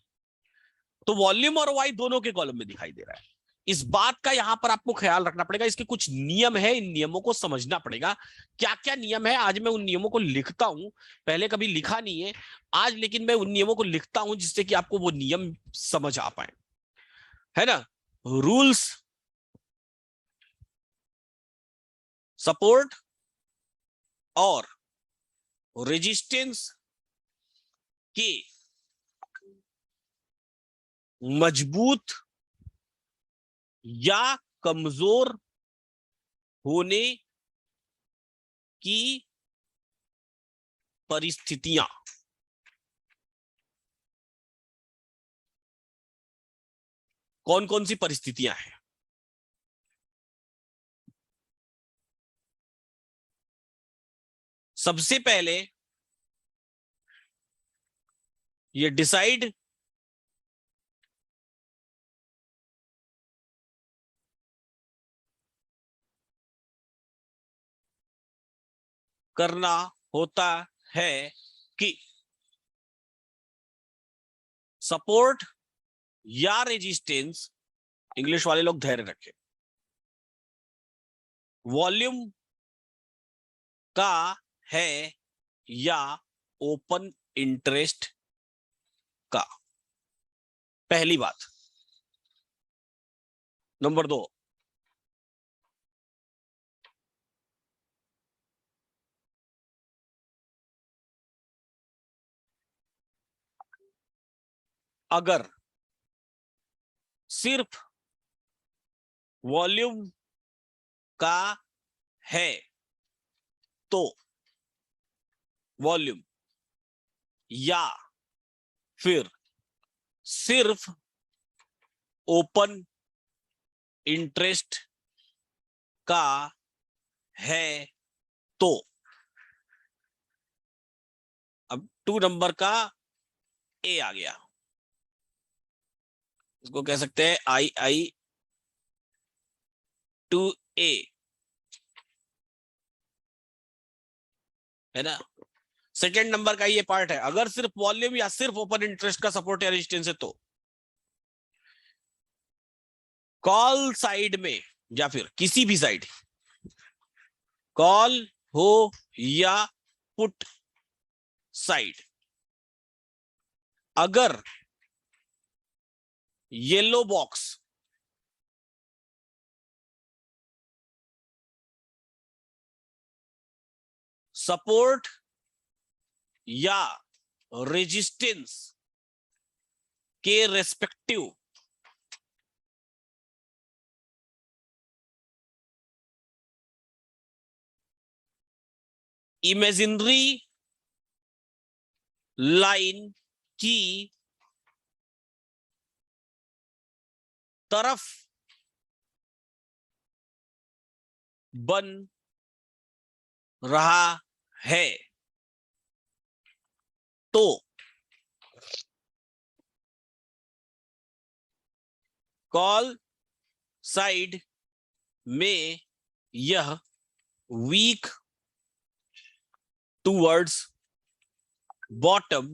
तो वॉल्यूम और ओआई दोनों के कॉलम में दिखाई दे रहा है। इस बात का यहां पर आपको ख्याल रखना पड़ेगा, इसके कुछ नियम है, इन नियमों को समझना पड़ेगा। क्या क्या नियम है आज मैं उन नियमों को लिखता हूं, पहले कभी लिखा नहीं है आज, लेकिन मैं उन नियमों को लिखता हूं जिससे कि आपको वो नियम समझ आ पाए, है ना। रूल्स, सपोर्ट और रेजिस्टेंस के मजबूत या कमजोर होने की परिस्थितियां। कौन कौन सी परिस्थितियां हैं? सबसे पहले ये डिसाइड करना होता है कि सपोर्ट या रेजिस्टेंस, इंग्लिश वाले लोग धैर्य रखें, वॉल्यूम का है या ओपन इंटरेस्ट का। पहली बात। नंबर 2, अगर सिर्फ वॉल्यूम का है तो वॉल्यूम या फिर सिर्फ ओपन इंटरेस्ट का है तो। अब 2 नंबर का ए आ गया, इसको कह सकते हैं II2A, है ना। सेकेंड नंबर का ये पार्ट है, अगर सिर्फ वॉल्यूम या सिर्फ ओपन इंटरेस्ट का सपोर्ट या रेजिस्टेंस है तो कॉल साइड में या फिर किसी भी साइड, कॉल हो या पुट साइड, अगर येलो बॉक्स सपोर्ट या रेजिस्टेंस के रेस्पेक्टिव इमेजिनरी लाइन की तरफ बन रहा है तो कॉल साइड में यह वीक टूवर्ड्स बॉटम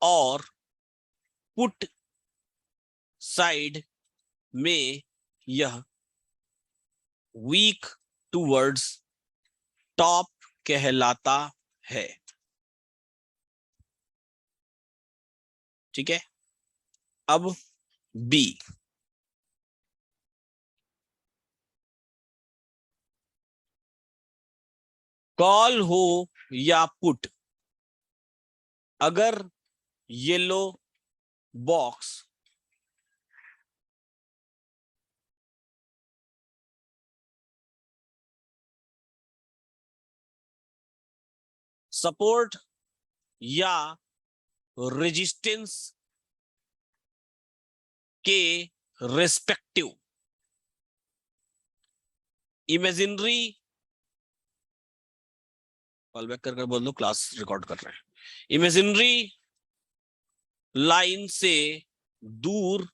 और पुट साइड में यह वीक टूवर्ड्स टॉप कहलाता है। ठीक है। अब बी, कॉल हो या पुट, अगर येलो बॉक्स सपोर्ट या रेजिस्टेंस के रेस्पेक्टिव इमेजिनरी, कॉल बैक कर बोल दो क्लास रिकॉर्ड कर रहे हैं, इमेजिनरी लाइन से दूर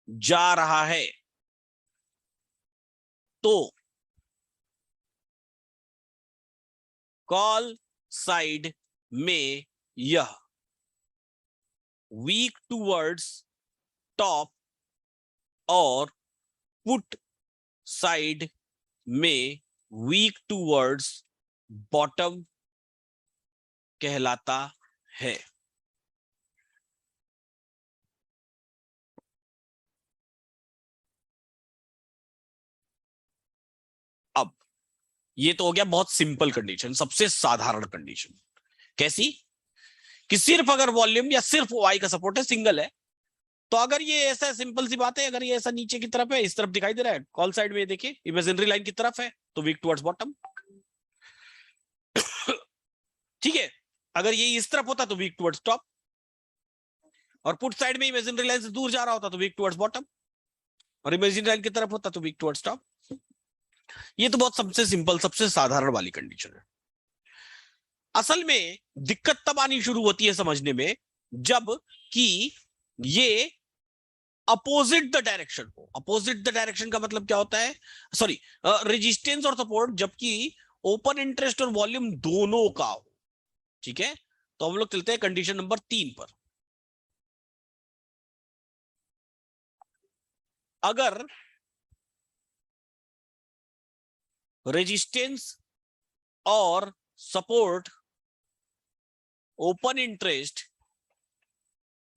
जा रहा है तो कॉल साइड में यह वीक टूवर्ड्स टॉप और पुट साइड में वीक टूवर्ड्स बॉटम कहलाता है। अब ये तो हो गया बहुत सिंपल कंडीशन, सबसे साधारण कंडीशन। कैसी कि सिर्फ अगर वॉल्यूम या सिर्फ वाई का सपोर्ट है, सिंगल है, तो अगर ये ऐसा सिंपल सी बात है, अगर ये ऐसा नीचे की तरफ है, इस तरफ दिखाई दे रहा है, कॉल साइड में ये देखिए इमेजिनरी लाइन की तरफ है, तो वीक टुवर्ड्स बॉटम। ठीक है, अगर ये इस तरफ होता तो वीक टुवर्ड्स टॉप, और पुट साइड में इमेजिनरी लाइन से दूर जा रहा होता तो वीक टुवर्ड्स बॉटम, और इमेजिनरी लाइन की तरफ होता तो वीक टुवर्ड्स टॉप। ये तो बहुत सबसे सिंपल, सबसे साधारण वाली कंडीशन है। असल में दिक्कत तब आनी शुरू होती है समझने में जब कि ये अपोजिट द डायरेक्शन हो। अपोजिट द डायरेक्शन का मतलब क्या होता है, सॉरी, रेजिस्टेंस और सपोर्ट जबकि ओपन इंटरेस्ट और वॉल्यूम दोनों का हो। ठीक है, तो हम लोग चलते हैं कंडीशन नंबर 3 पर। अगर रेजिस्टेंस और सपोर्ट ओपन इंटरेस्ट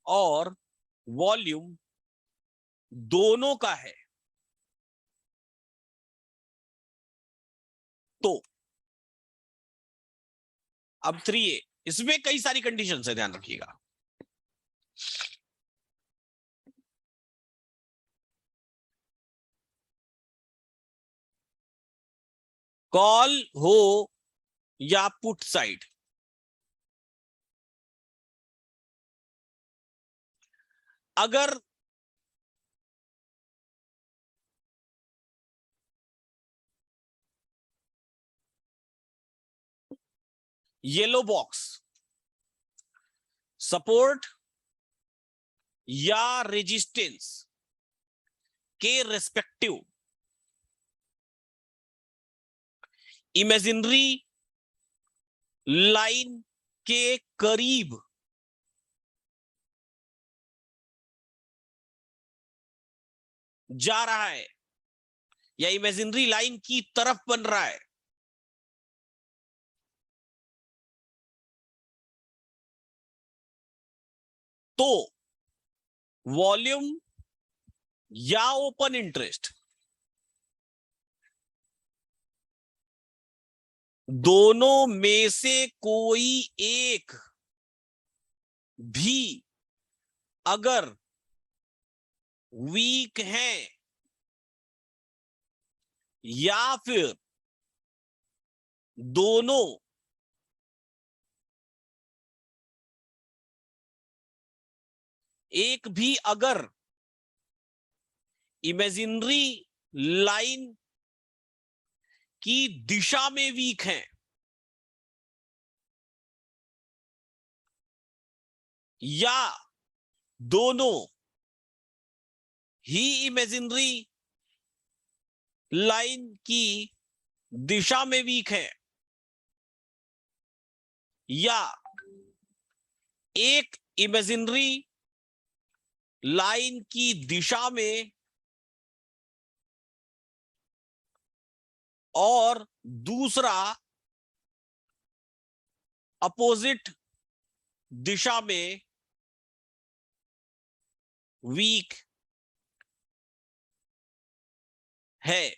और वॉल्यूम दोनों का है तो अब 3A, इसमें कई सारी कंडीशन है, ध्यान रखिएगा। कॉल हो या पुट साइड, अगर येलो बॉक्स सपोर्ट या रेजिस्टेंस के रेस्पेक्टिव इमेजिनरी लाइन के करीब जा रहा है या इमेजिनरी लाइन की तरफ बन रहा है, तो वॉल्यूम या ओपन इंटरेस्ट दोनों में से कोई एक भी अगर वीक है या फिर दोनों एक भी अगर इमेजिनरी लाइन की दिशा में वीक है या दोनों ही इमेजिनरी लाइन की दिशा में वीक है या एक इमेजिनरी लाइन की दिशा में और दूसरा अपोजिट दिशा में वीक है,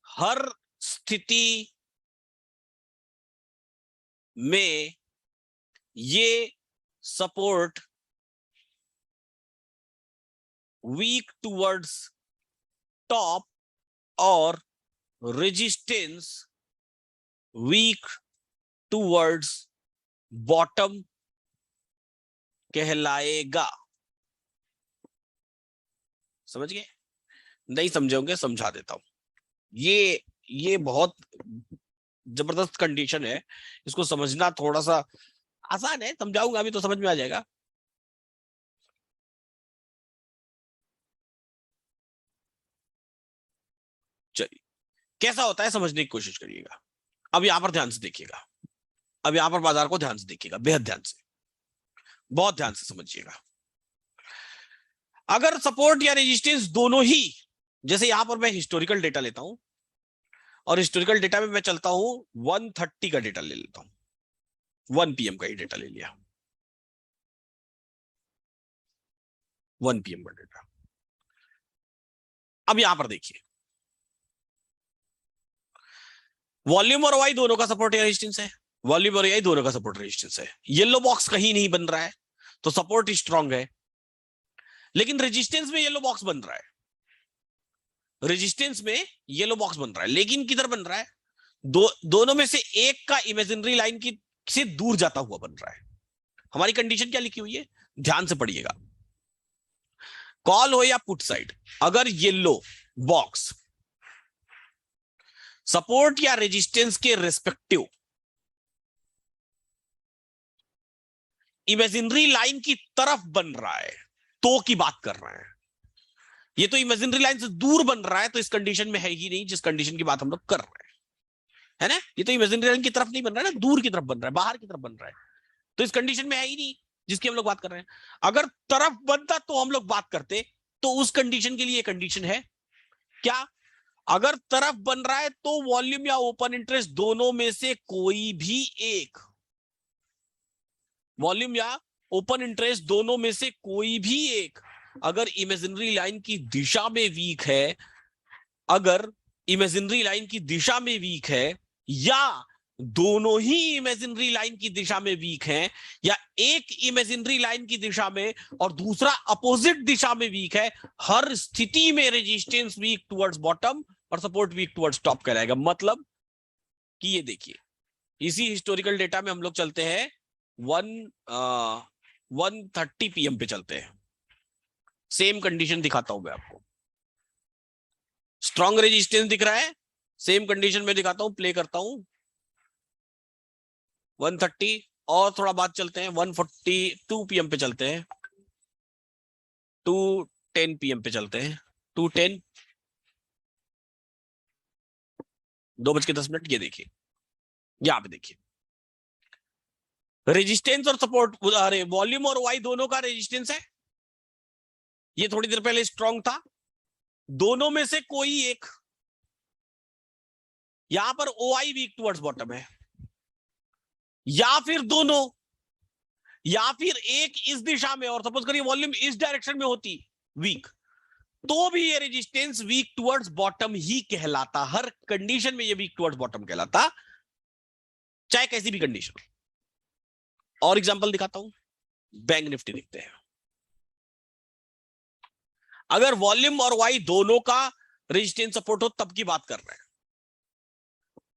हर स्थिति में ये सपोर्ट वीक टुवर्ड्स टॉप और रेजिस्टेंस वीक टुवर्ड्स बॉटम कहलाएगा। समझ गए? नहीं समझे होंगे, समझा देता हूं। ये बहुत जबरदस्त कंडीशन है, इसको समझना थोड़ा सा आसान है, समझाऊंगा अभी तो समझ में आ जाएगा। चलिए, कैसा होता है समझने की कोशिश करिएगा। अब यहां पर ध्यान से देखिएगा, अब यहां पर बाजार को ध्यान से देखिएगा, बेहद ध्यान से, बहुत ध्यान से समझिएगा। अगर सपोर्ट या रेजिस्टेंस दोनों ही, जैसे यहां पर मैं हिस्टोरिकल डेटा लेता हूं, और हिस्टोरिकल डेटा में मैं चलता हूं 130 का डेटा ले लेता हूं, 1 PM का ही डेटा ले लिया, 1 PM का डेटा। अब यहां पर देखिए, वॉल्यूम और वाई दोनों का सपोर्ट या रेजिस्टेंस है, वॉल्यूम और वाई दोनों का सपोर्ट रेजिस्टेंस है। येलो बॉक्स कहीं नहीं बन रहा है, तो सपोर्ट स्ट्रांग है। लेकिन रेजिस्टेंस में येलो बॉक्स बन रहा है, रेजिस्टेंस में येलो बॉक्स बन रहा है, लेकिन किधर बन रहा है? दोनों में से एक का इमेजिनरी लाइन की से दूर जाता हुआ बन रहा है। हमारी कंडीशन क्या लिखी हुई है, ध्यान से पढ़िएगा। कॉल हो या पुट साइड, अगर येलो बॉक्स सपोर्ट या रेजिस्टेंस के रेस्पेक्टिव इमेजिनरी लाइन की तरफ बन रहा है, तो की बात कर रहे हैं। ये तो इमेजिनरी लाइन से दूर बन रहा है, तो इस कंडीशन में है ही नहीं जिस कंडीशन की बात हम लोग कर रहे हैं, है ना। ये तो इमेजिनरी लाइन की तरफ नहीं बन रहा है ना, दूर की तरफ बन रहा है, बाहर की तरफ बन रहा है, तो इस कंडीशन में है ही नहीं जिसकी हम लोग बात कर रहे हैं। अगर तरफ बनता तो हम लोग बात करते, तो उस कंडीशन के लिए कंडीशन है क्या, अगर तरफ बन रहा है तो वॉल्यूम या ओपन इंटरेस्ट दोनों में से कोई भी एक, वॉल्यूम या ओपन इंटरेस्ट दोनों में से कोई भी एक अगर इमेजिनरी लाइन की दिशा में वीक है, अगर इमेजिनरी लाइन की दिशा में वीक है, या दोनों ही इमेजिनरी लाइन की दिशा में वीक हैं, या एक इमेजिनरी लाइन की दिशा में और दूसरा अपोजिट दिशा में वीक है, हर स्थिति में रेजिस्टेंस वीक टुवर्ड्स बॉटम और सपोर्ट वीक टुवर्ड्स टॉप कहलाएगा। मतलब कि ये देखिए, इसी हिस्टोरिकल डेटा में हम लोग चलते हैं 130 PM पे चलते हैं, सेम कंडीशन दिखाता हूं मैं आपको। स्ट्रॉन्ग रेजिस्टेंस दिख रहा है, सेम कंडीशन में दिखाता हूं, प्ले करता हूं 130, और थोड़ा बाद चलते हैं 142 PM पे चलते हैं, 210 PM पे चलते हैं, 210, 2:10। ये देखिए, यहां पे देखिए रेजिस्टेंस और सपोर्ट, अरे वॉल्यूम और वाई दोनों का रेजिस्टेंस है, ये थोड़ी देर पहले स्ट्रॉन्ग था, दोनों में से कोई एक, यहां पर ओ आई वीक टुवर्ड्स बॉटम है, या फिर दोनों, या फिर एक इस दिशा में, और सपोज करिए वॉल्यूम इस डायरेक्शन में होती वीक, तो भी ये रेजिस्टेंस वीक टुवर्ड्स बॉटम ही कहलाता, हर कंडीशन में ये वीक टुवर्ड्स बॉटम कहलाता, चाहे कैसी भी कंडीशन। और एग्जांपल दिखाता हूं, बैंक निफ्टी देखते हैं। अगर वॉल्यूम और वाई दोनों का रेजिस्टेंस सपोर्ट हो तब की बात कर रहे हैं,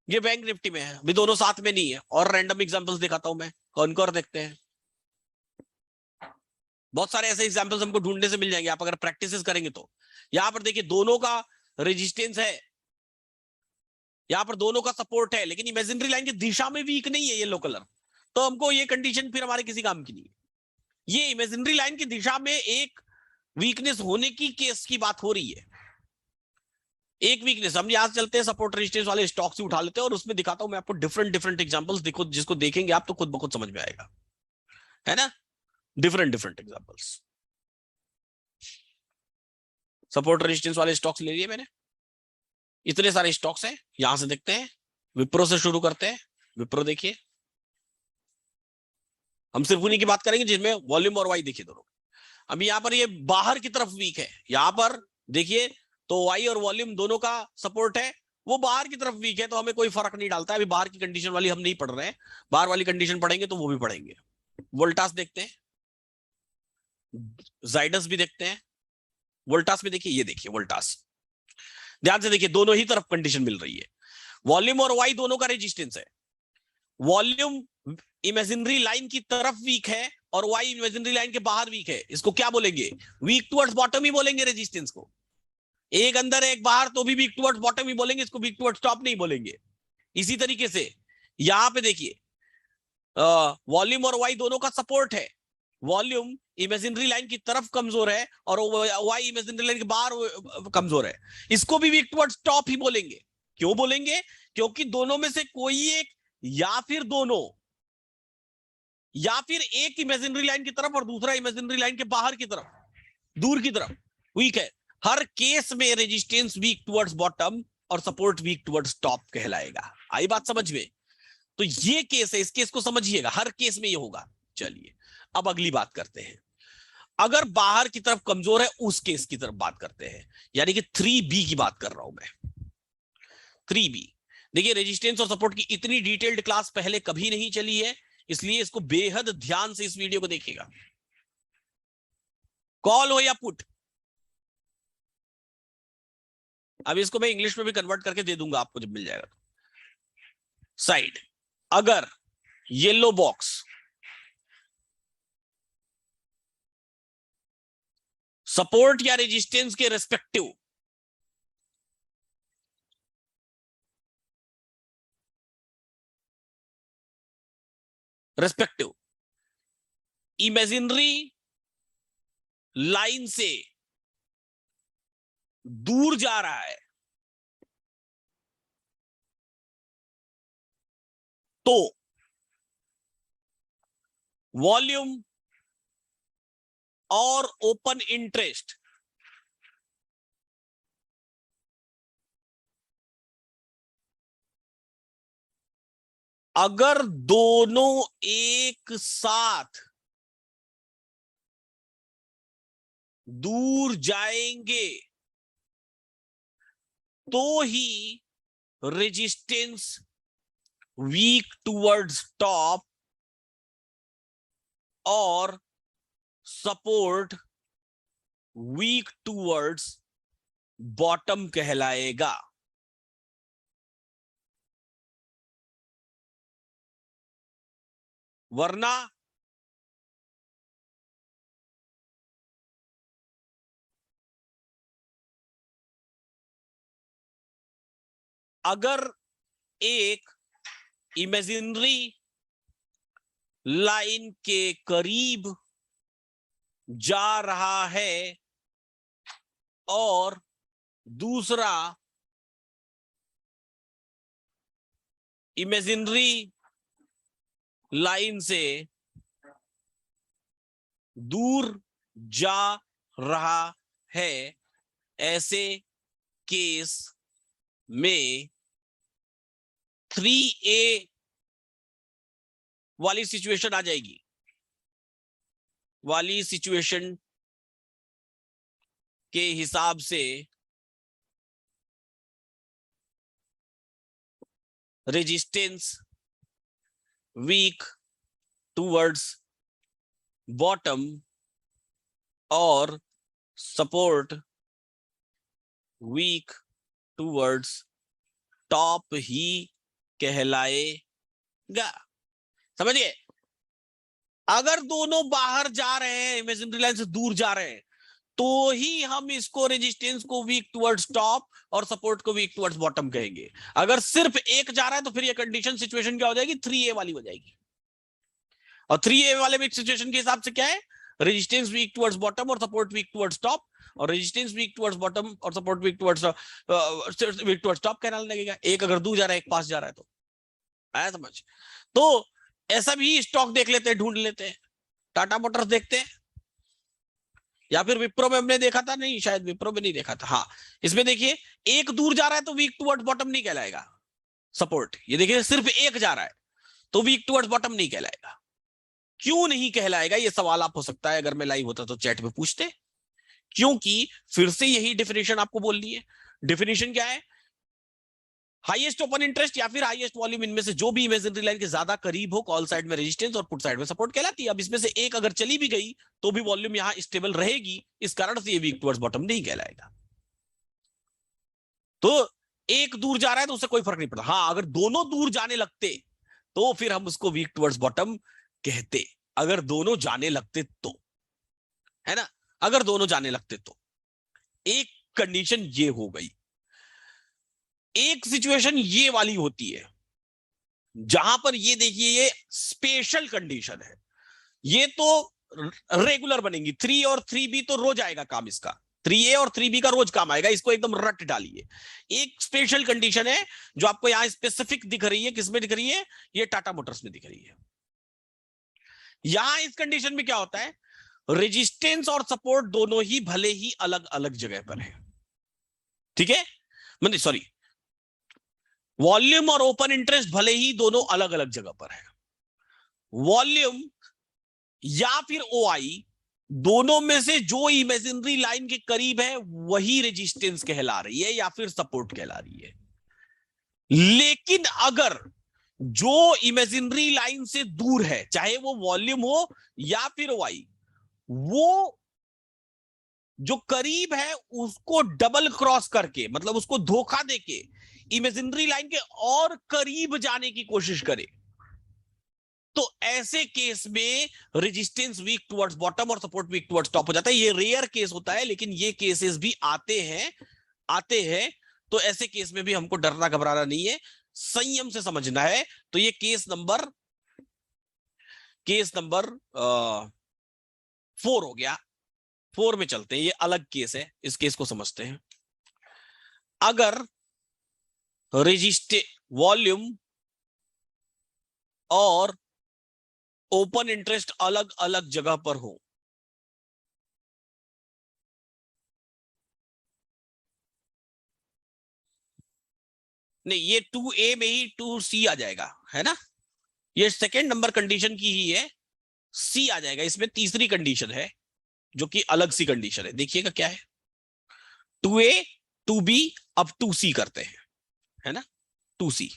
ये बैंक निफ्टी में है, अभी दोनों साथ में नहीं है। और रैंडम एग्जांपल्स दिखाता हूं मैं, कौन कौन देखते हैं। बहुत सारे ऐसे एग्जांपल्स हमको ढूंढने से मिल जाएंगे, आप अगर प्रैक्टिस करेंगे तो। यहां पर देखिए, दोनों का रेजिस्टेंस है, यहां पर दोनों का सपोर्ट है, लेकिन इमेजिनरी लाइन की दिशा में वीक नहीं है येलो कलर, तो हमको ये कंडीशन फिर हमारे किसी काम की नहीं है। ये इमेजिनरी लाइन की दिशा में एक वीकनेस होने की केस की बात हो रही है, एक वीकनेस। हम यहां से चलते हैं, सपोर्ट रेजिस्टेंस वाले स्टॉक्स ही उठा लेते हैं, और उसमें दिखाता हूं मैं आपको डिफरेंट डिफरेंट एग्जांपल्स, देखो जिसको देखेंगे आप तो खुद ब खुद समझ में आएगा, है ना। Different different examples, support resistance वाले स्टॉक्स ले लिए मैंने, इतने सारे स्टॉक्स हैं। यहां से देखते हैं, विप्रो से शुरू करते हैं। विप्रो देखिए, हम सिर्फ उन्हीं की बात करेंगे जिनमें वॉल्यूम और वाई देखिए दोनों। अभी यहां पर ये बाहर की तरफ वीक है, यहां पर देखिए तो वाई और वॉल्यूम दोनों का सपोर्ट है, वो बाहर की तरफ वीक है, तो हमें कोई फर्क नहीं डालता है। अभी बाहर की कंडीशन वाली हम नहीं पढ़ रहे हैं, बाहर वाली कंडीशन पढ़ेंगे तो वो भी पढ़ेंगे। वोल्टास देखते हैं, जाइडस भी देखते हैं। वोल्टास में देखिए, ये देखिए वोल्टास, ध्यान से देखिए, दोनों ही तरफ कंडीशन मिल रही है। वॉल्यूम और वाई दोनों का रेजिस्टेंस है, वॉल्यूम इमेजिनरी लाइन की तरफ वीक है और वाई इमेजिनरी लाइन के बाहर वीक है, इसको क्या बोलेंगे? वीक टुवर्ड्स बॉटम ही बोलेंगे रेजिस्टेंस को। एक अंदर एक बाहर तो भी वीक टुवर्ड्स बॉटम ही बोलेंगे, इसको वीक टुवर्ड्स टॉप नहीं बोलेंगे। इसी तरीके से यहां पे देखिए वॉल्यूम और वाई दोनों का सपोर्ट है। वॉल्यूम इमेजिनरी लाइन की तरफ कमजोर है और वाई इमेजिनरी लाइन के बाहर कमजोर है, इसको भी वीक टुवर्ड्स टॉप ही बोलेंगे। क्यों बोलेंगे? क्योंकि दोनों में से कोई एक या फिर दोनों, या फिर एक इमेजिनरी लाइन की तरफ और दूसरा इमेजिनरी लाइन के बाहर की तरफ, दूर की तरफ वीक है। हर केस में रेजिस्टेंस वीक टुवर्ड्स बॉटम और सपोर्ट वीक टुवर्ड्स टॉप कहलाएगा। आई बात समझ में? तो ये केस है, इस केस को समझिएगा, हर केस में ये होगा। चलिए अब अगली बात करते हैं। अगर बाहर की तरफ कमजोर है उस केस की तरफ बात करते हैं, यानी कि 3B की बात कर रहा हूं मैं। 3B देखिए, रेजिस्टेंस और सपोर्ट की इतनी डिटेल्ड क्लास पहले कभी नहीं चली है, इसलिए इसको बेहद ध्यान से इस वीडियो को देखिएगा। कॉल हो या पुट, अब इसको मैं इंग्लिश में भी कन्वर्ट करके दे दूंगा आपको जब मिल जाएगा। साइड, अगर येलो बॉक्स सपोर्ट या रेजिस्टेंस के रेस्पेक्टिव इमेजिनरी लाइन से दूर जा रहा है तो वॉल्यूम और ओपन इंटरेस्ट अगर दोनों एक साथ दूर जाएंगे तो ही रेजिस्टेंस वीक टुवर्ड्स टॉप और सपोर्ट वीक टुवर्ड्स बॉटम कहलाएगा। वरना अगर एक इमेजिनरी लाइन के करीब जा रहा है और दूसरा इमेजिनरी लाइन से दूर जा रहा है, ऐसे केस में 3A वाली सिचुएशन आ जाएगी। वाली सिचुएशन के हिसाब से रेजिस्टेंस वीक टुवर्ड्स बॉटम और सपोर्ट वीक टुवर्ड्स टॉप ही कहलाएगा। समझिए, अगर दोनों बाहर जा रहे हैं, इमेजिनरी लाइन से दूर जा रहे हैं, तो ही हम इसको रेजिस्टेंस को वीक टुवर्ड्स टॉप और सपोर्ट को वीक टुवर्ड्स बॉटम कहेंगे। अगर सिर्फ एक जा रहा है तो फिर ये कंडीशन सिचुएशन क्या हो जाएगी? 3A वाली हो जाएगी। और 3A वाले में सिचुएशन के हिसाब से क्या है? रेजिस्टेंस वीक टुवर्ड्स बॉटम और सपोर्ट वीक टुवर्ड्स टॉप, और रेजिस्टेंस वीक टुवर्ड्स बॉटम और सपोर्ट वीक टुवर्ड्स टॉप कहना लगेगा। एक अगर दूर जा रहा है, एक पास जा रहा है, तो आया समझ? तो ऐसा भी स्टॉक देख लेते हैं, ढूंढ लेते हैं। टाटा मोटर्स देखते हैं, या फिर विप्रो में हमने देखा था, नहीं शायद विप्रो में नहीं देखा था। हाँ, इसमें देखिए एक दूर जा रहा है तो वीक टुवर्ड्स बॉटम नहीं कहलाएगा सपोर्ट। ये देखिए सिर्फ एक जा रहा है तो वीक टुवर्ड्स बॉटम नहीं कहलाएगा। क्यों नहीं कहलाएगा? ये सवाल आप हो सकता है अगर मैं लाइव होता तो चैट में पूछते। क्योंकि फिर से यही डेफिनेशन आपको बोलनी है। डेफिनेशन क्या है? हाईएस्ट ओपन इंटरेस्ट या फिर हाईएस्ट वॉल्यूम, इनमें से जो भी इमेजिनरी लाइन के ज्यादा करीब हो, कॉल साइड में रेजिस्टेंस और पुट साइड में सपोर्ट कहलाती है। अब इसमें से एक अगर चली भी गई तो भी वॉल्यूम यहां स्टेबल रहेगी, इस कारण से ये वीक टुवर्ड्स बॉटम नहीं कहलाएगा। तो एक दूर जा रहा है तो उससे कोई फर्क नहीं पड़ता। हाँ, अगर दोनों दूर जाने लगते तो फिर हम उसको वीक टुवर्ड्स बॉटम कहते। अगर दोनों जाने लगते तो, है ना? अगर दोनों जाने लगते तो एक कंडीशन ये हो गई। एक सिचुएशन ये वाली होती है जहां पर ये देखिए ये स्पेशल कंडीशन है, ये तो रेगुलर बनेंगी। 3 और 3B तो रोज आएगा काम इसका, 3A और 3B का रोज काम आएगा, इसको एकदम रट डालिए। एक स्पेशल कंडीशन है जो आपको यहां स्पेसिफिक दिख रही है, किसमें दिख रही है, ये टाटा मोटर्स में दिख रही है। यहां इस कंडीशन में क्या होता है, रेजिस्टेंस और सपोर्ट दोनों ही भले ही अलग अलग जगह पर है, ठीक है, मतलब सॉरी, वॉल्यूम और ओपन इंटरेस्ट भले ही दोनों अलग अलग जगह पर है। वॉल्यूम या फिर OI, दोनों में से जो इमेजिनरी लाइन के करीब है वही रेजिस्टेंस कहला रही है या फिर सपोर्ट कहला रही है। लेकिन अगर जो इमेजिनरी लाइन से दूर है, चाहे वो वॉल्यूम हो या फिर OI, वो जो करीब है उसको डबल क्रॉस करके, मतलब उसको धोखा देके इमेजिनरी लाइन के और करीब जाने की कोशिश करे, तो ऐसे केस में रेजिस्टेंस वीक टुवर्ड्स बॉटम और सपोर्ट वीक टुवर्ड्स टॉप हो जाता है। ये रेयर केस होता है, लेकिन ये केसेस भी आते हैं। तो ऐसे केस में भी हमको डरना घबराना नहीं है, संयम से समझना है। तो ये केस नंबर 4 हो गया। 4 में चलते हैं, ये अलग केस है, इस केस को समझते हैं। अगर रेजिस्टे वॉल्यूम और ओपन इंटरेस्ट अलग अलग जगह पर हो, नहीं ये 2A में ही 2C आ जाएगा, है ना, ये सेकेंड नंबर कंडीशन की ही है, C आ जाएगा। इसमें तीसरी कंडीशन है जो कि अलग सी कंडीशन है, देखिएगा क्या है। 2A 2B अब 2C करते हैं, है ना, 2C।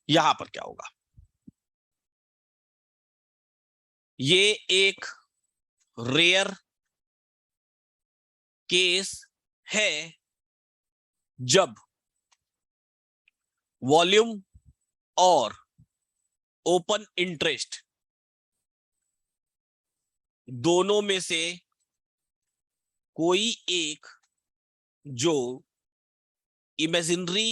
यहां पर क्या होगा, ये एक रेयर केस है जब वॉल्यूम और ओपन इंटरेस्ट दोनों में से कोई एक जो इमेजिनरी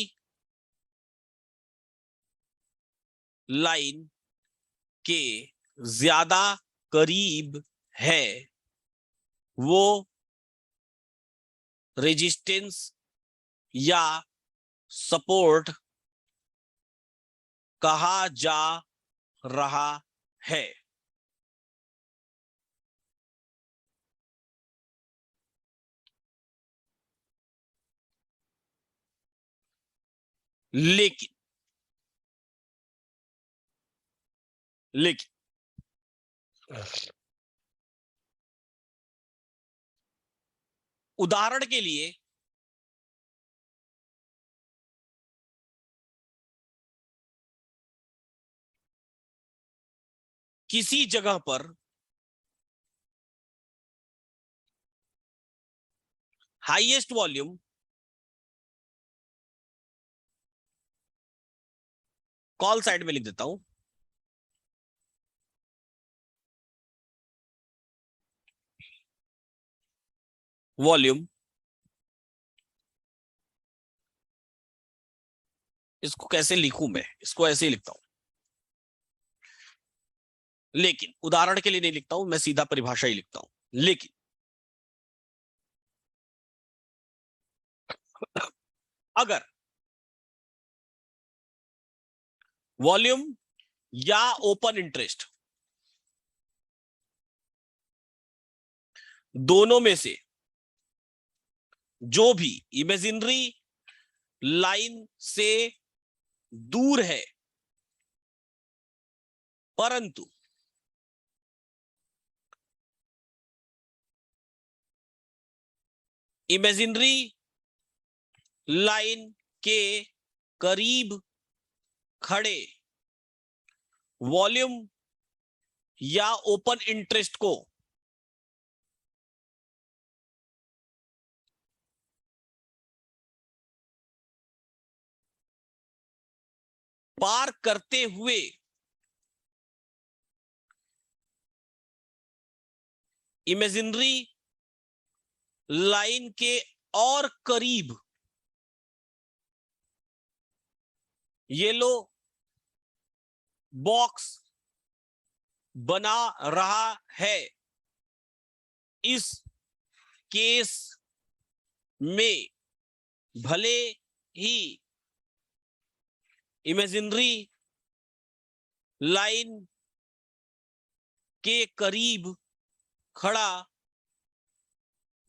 लाइन के ज्यादा करीब है, वो रेजिस्टेंस या सपोर्ट कहा जा रहा है। लेकिन लेकिन उदाहरण के लिए किसी जगह पर हाईएस्ट वॉल्यूम कॉल साइड में लिख देता हूं, वॉल्यूम, इसको कैसे लिखूं मैं, इसको ऐसे ही लिखता हूं, लेकिन उदाहरण के लिए नहीं लिखता हूं, मैं सीधा परिभाषा ही लिखता हूं। लेकिन अगर वॉल्यूम या ओपन इंटरेस्ट दोनों में से जो भी इमेजिनरी लाइन से दूर है, परंतु इमेजिनरी लाइन के करीब खड़े वॉल्यूम या ओपन इंटरेस्ट को पार करते हुए इमेजिनरी लाइन के और करीब येलो बॉक्स बना रहा है। इस केस में भले ही इमेजिनरी लाइन के करीब खड़ा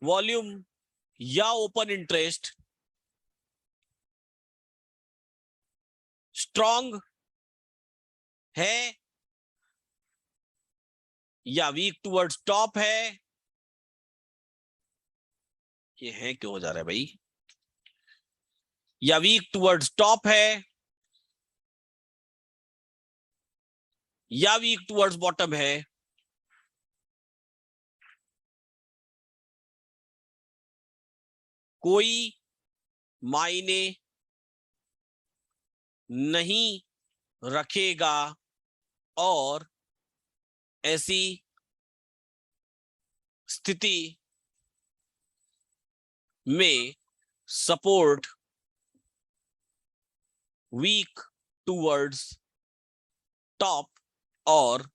वॉल्यूम या ओपन इंटरेस्ट स्ट्रॉन्ग है या वीक टुवर्ड्स टॉप है। ये है क्यों हो जा रहा है भाई? या वीक टुवर्ड्स टॉप है या वीक टुवर्ड्स बॉटम है। कोई मायने नहीं रखेगा और ऐसी स्थिति में सपोर्ट वीक टुवर्ड्स टॉप और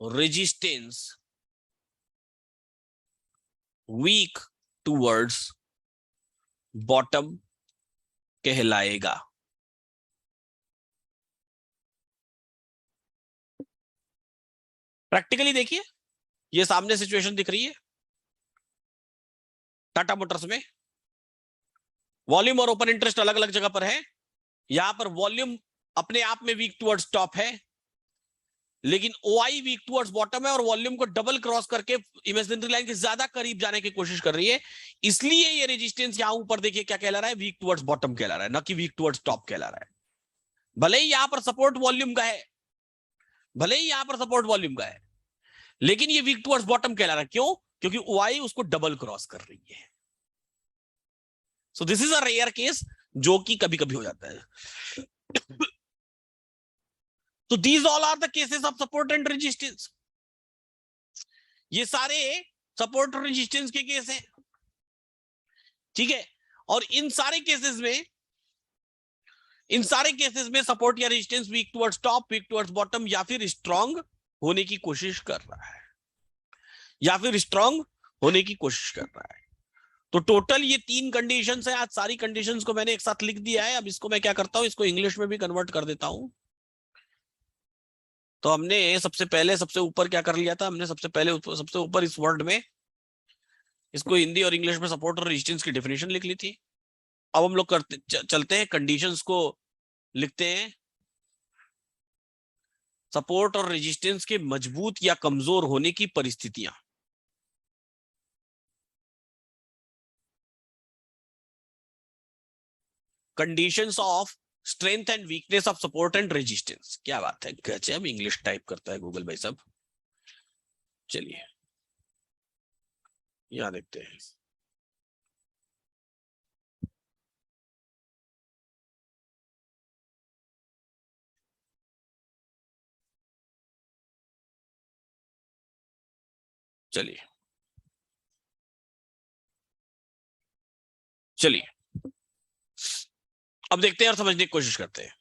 रेजिस्टेंस वीक टुवर्ड्स बॉटम कहलाएगा। प्रैक्टिकली देखिए, ये सामने सिचुएशन दिख रही है टाटा मोटर्स में। वॉल्यूम और ओपन इंटरेस्ट अलग अलग जगह पर है। यहां पर वॉल्यूम अपने आप में वीक टुवर्ड्स टॉप है, लेकिन ओआई वीक टुवर्ड्स बॉटम है और वॉल्यूम को डबल क्रॉस करके इमेजिनरी लाइन के ज्यादा करीब जाने की कोशिश कर रही है। इसलिए ये रेजिस्टेंस यहां ऊपर देखिए क्या कहला रहा है, वीक टुवर्ड्स बॉटम कहला रहा है, ना कि वीक टुवर्ड्स टॉप कहला रहा है। भले ही यहां पर सपोर्ट वॉल्यूम का है, भले ही यहां पर सपोर्ट वॉल्यूम का है, लेकिन ये वीक टुवर्ड्स बॉटम कहला रहा है। क्यों? क्योंकि ओआई उसको डबल क्रॉस कर रही है। So this is a rare case जो कि कभी कभी हो जाता है। तो these all are the cases of support and resistance. ये सारे सपोर्ट और रेजिस्टेंस के केस हैं, ठीक है। और इन सारे केसेस में सपोर्ट या resistance weak towards top, weak towards bottom या फिर स्ट्रांग होने की कोशिश कर रहा है, या फिर स्ट्रांग होने की कोशिश कर रहा है। तो टोटल ये 3 कंडीशंस है। आज सारी कंडीशंस को मैंने एक साथ लिख दिया है। अब इसको मैं क्या करता हूं, इसको इंग्लिश में भी कन्वर्ट कर देता हूं। तो हमने सबसे पहले सबसे ऊपर क्या कर लिया था, हमने सबसे ऊपर इस वर्ड में इसको हिंदी और इंग्लिश में सपोर्ट और रेजिस्टेंस की डेफिनेशन लिख ली थी। अब हम लोग चलते हैं कंडीशंस को लिखते हैं। सपोर्ट और रेजिस्टेंस के मजबूत या कमजोर होने की परिस्थितियां। Conditions of strength and weakness of support and resistance. क्या बात है, गजब इंग्लिश टाइप करता है गूगल भाई साहब। चलिए यहां देखते हैं। चलिए चलिए अब देखते हैं और समझने की कोशिश करते हैं।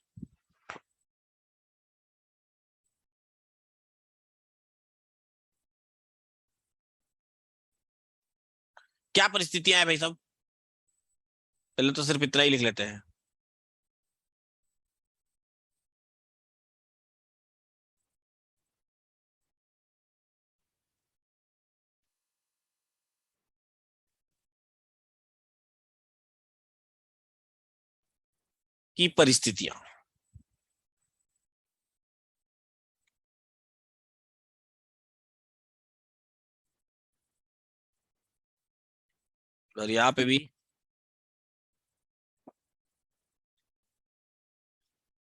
क्या परिस्थितियां हैं भाई साहब? पहले तो सिर्फ इतना ही लिख लेते हैं कि परिस्थितियां। और यहाँ पे भी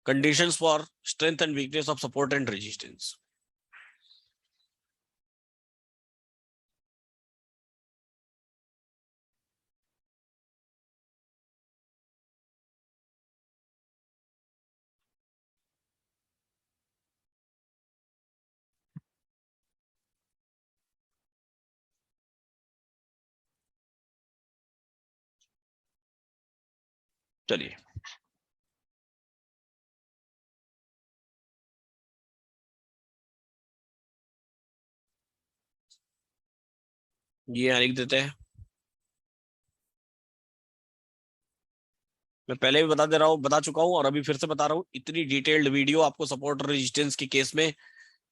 conditions for strength and weakness of support and resistance. चलिए, ये यहाँ लिख देते हैं। मैं पहले भी बता दे रहा हूँ, बता चुका हूँ और अभी फिर से बता रहा हूँ, इतनी डिटेल्ड वीडियो आपको सपोर्ट रेजिस्टेंस के केस में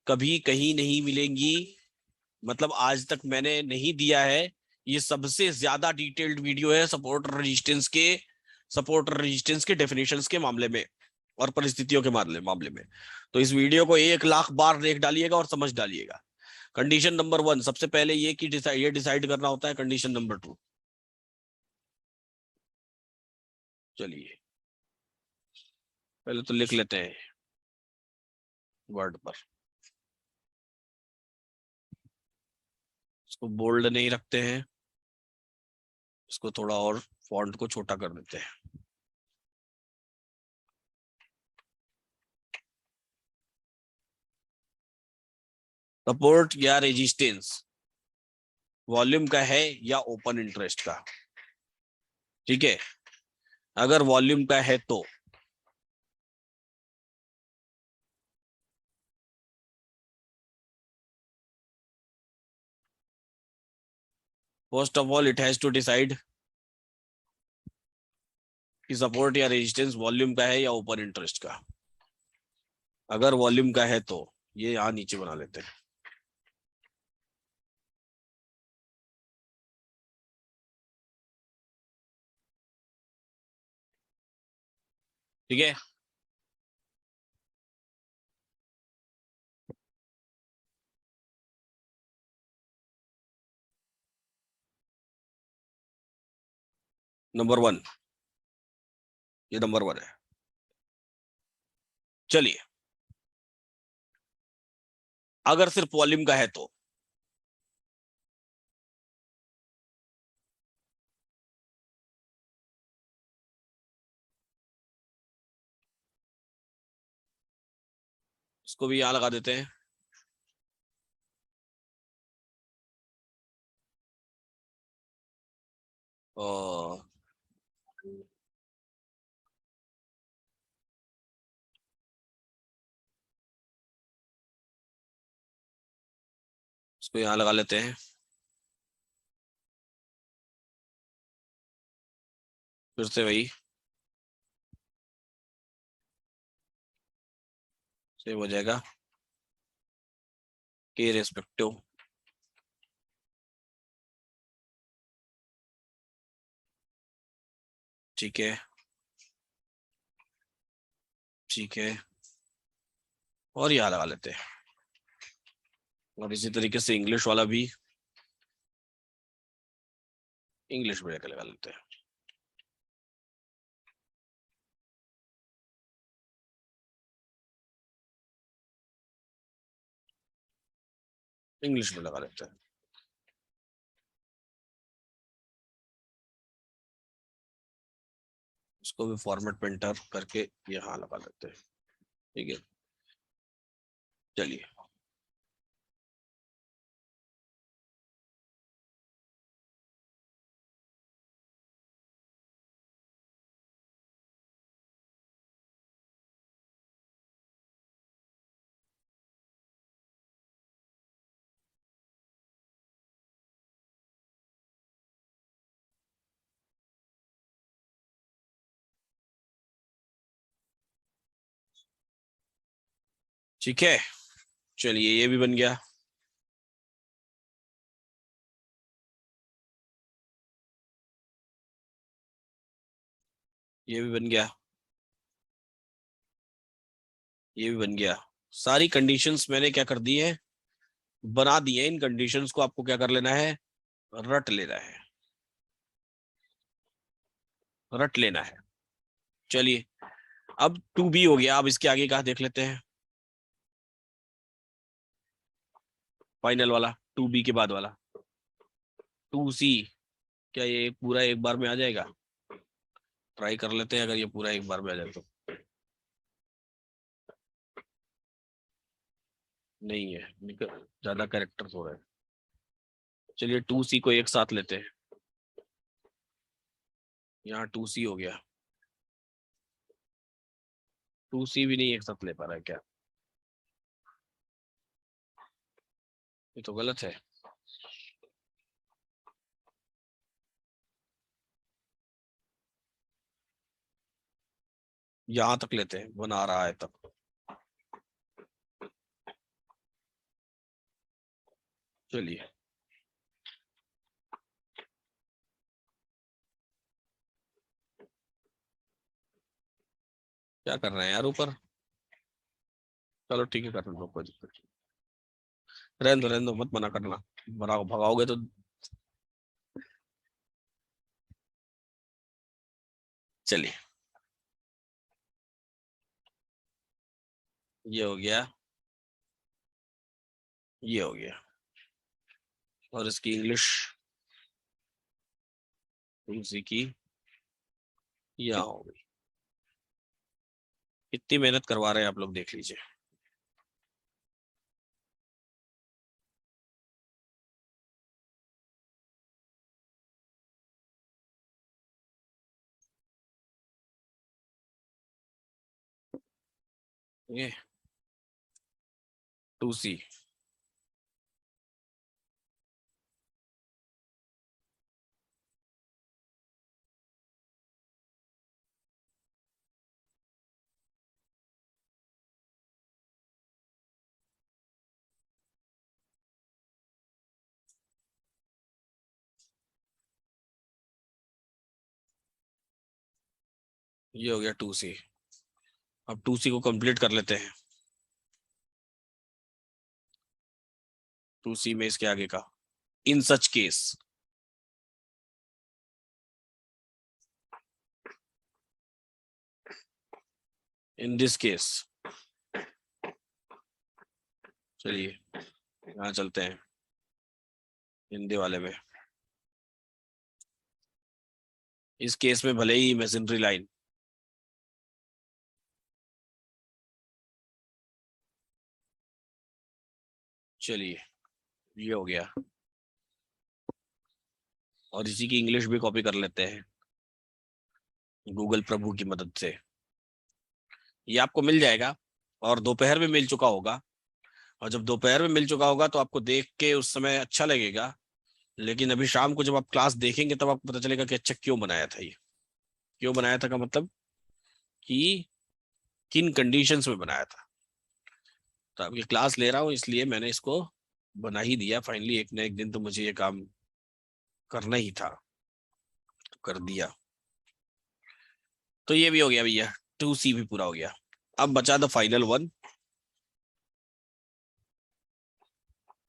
कभी कहीं नहीं मिलेंगी। मतलब आज तक मैंने नहीं दिया है। ये सबसे ज्यादा डिटेल्ड वीडियो है सपोर्ट रेजिस्टेंस के डेफिनेशंस के मामले में और परिस्थितियों के मामले में। तो इस वीडियो को 1 लाख बार देख डालिएगा और समझ डालिएगा। कंडीशन नंबर 1, सबसे पहले ये कि ये डिसाइड करना होता है। कंडीशन नंबर 2, चलिए पहले तो लिख लेते हैं वर्ड पर। इसको बोल्ड नहीं रखते हैं, इसको थोड़ा और फॉन्ट को छोटा कर देते हैं। सपोर्ट या रेजिस्टेंस वॉल्यूम का है या ओपन इंटरेस्ट का? ठीक है, अगर वॉल्यूम का है तो first of all it has to decide कि सपोर्ट या रेजिस्टेंस वॉल्यूम का है या ओपन इंटरेस्ट का। अगर वॉल्यूम का है तो ये यहां नीचे बना लेते हैं। ठीक है, नंबर 1, ये नंबर 1 है। चलिए, अगर सिर्फ वॉल्यूम का है तो इसको भी यहां लगा देते हैं। और इसको यहां लगा लेते हैं। फिर से वही सेव हो जाएगा के रेस्पेक्टिव। ठीक है, ठीक है, और यहाँ लगा लेते हैं। और इसी तरीके से इंग्लिश वाला भी इंग्लिश में लगा लेते हैं। इंग्लिश में लगा लेते हैं। इसको भी फॉर्मेट पे एंटर करके यहाँ लगा लेते हैं। ठीक है, चलिए, ठीक है, चलिए ये भी बन गया। ये भी बन गया। ये भी बन गया। सारी कंडीशंस मैंने क्या कर दी है, बना दी है। इन कंडीशंस को आपको क्या कर लेना है, रट लेना है, रट लेना है। चलिए, अब 2B हो गया। अब इसके आगे कहा देख लेते हैं, फाइनल वाला 2B के बाद वाला 2C। क्या ये पूरा एक बार में आ जाएगा? ट्राई कर लेते हैं, अगर ये पूरा एक बार में आ जाए तो। नहीं है, ज्यादा कैरेक्टर्स हो रहे हैं। चलिए 2C को एक साथ लेते हैं। यहाँ 2C हो गया। 2C भी नहीं एक साथ ले पा रहा है क्या? ये तो गलत है। यहां तक लेते हैं, बना रहा है तब। चलिए, क्या कर रहे हैं यार ऊपर? चलो ठीक है, कर लो, कोई दिक्कत नहीं। रहने दो, मत मना करना। भगाओगे तो। चलिए, ये हो गया, ये हो गया। और इसकी इंग्लिश उसी की यहाँ हो गई। कितनी मेहनत करवा रहे हैं आप लोग, देख लीजिए। ये 2C। ये हो गया 2C। अब 2C को कंप्लीट कर लेते हैं। 2C में इसके आगे का, in such case. In this case. चलिए, यहाँ चलते हैं हिंदी वाले में। इस केस में भले ही मैसेंट्री लाइन। चलिए, ये हो गया। और इसी की इंग्लिश भी कॉपी कर लेते हैं गूगल प्रभु की मदद से। ये आपको मिल जाएगा, और दोपहर में मिल चुका होगा। और जब दोपहर में मिल चुका होगा तो आपको देख के उस समय अच्छा लगेगा, लेकिन अभी शाम को जब आप क्लास देखेंगे तब आपको पता चलेगा कि अच्छा क्यों बनाया था ये। क्यों बनाया था का मतलब कि किन कंडीशंस में बनाया था। तो आपकी क्लास ले रहा हूँ इसलिए मैंने इसको बना ही दिया फाइनली। एक न एक दिन तो मुझे ये काम करना ही था, तो कर दिया। तो ये भी हो गया भैया, 2C भी पूरा हो गया। अब बचा the final one.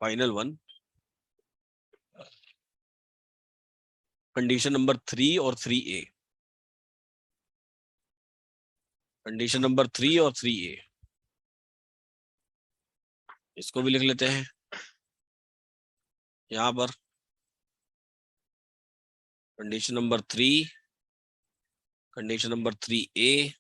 Final one, condition number 3 और 3A। कंडीशन नंबर 3 और 3A, इसको भी लिख लेते हैं यहाँ पर। Condition number 3, condition number 3A।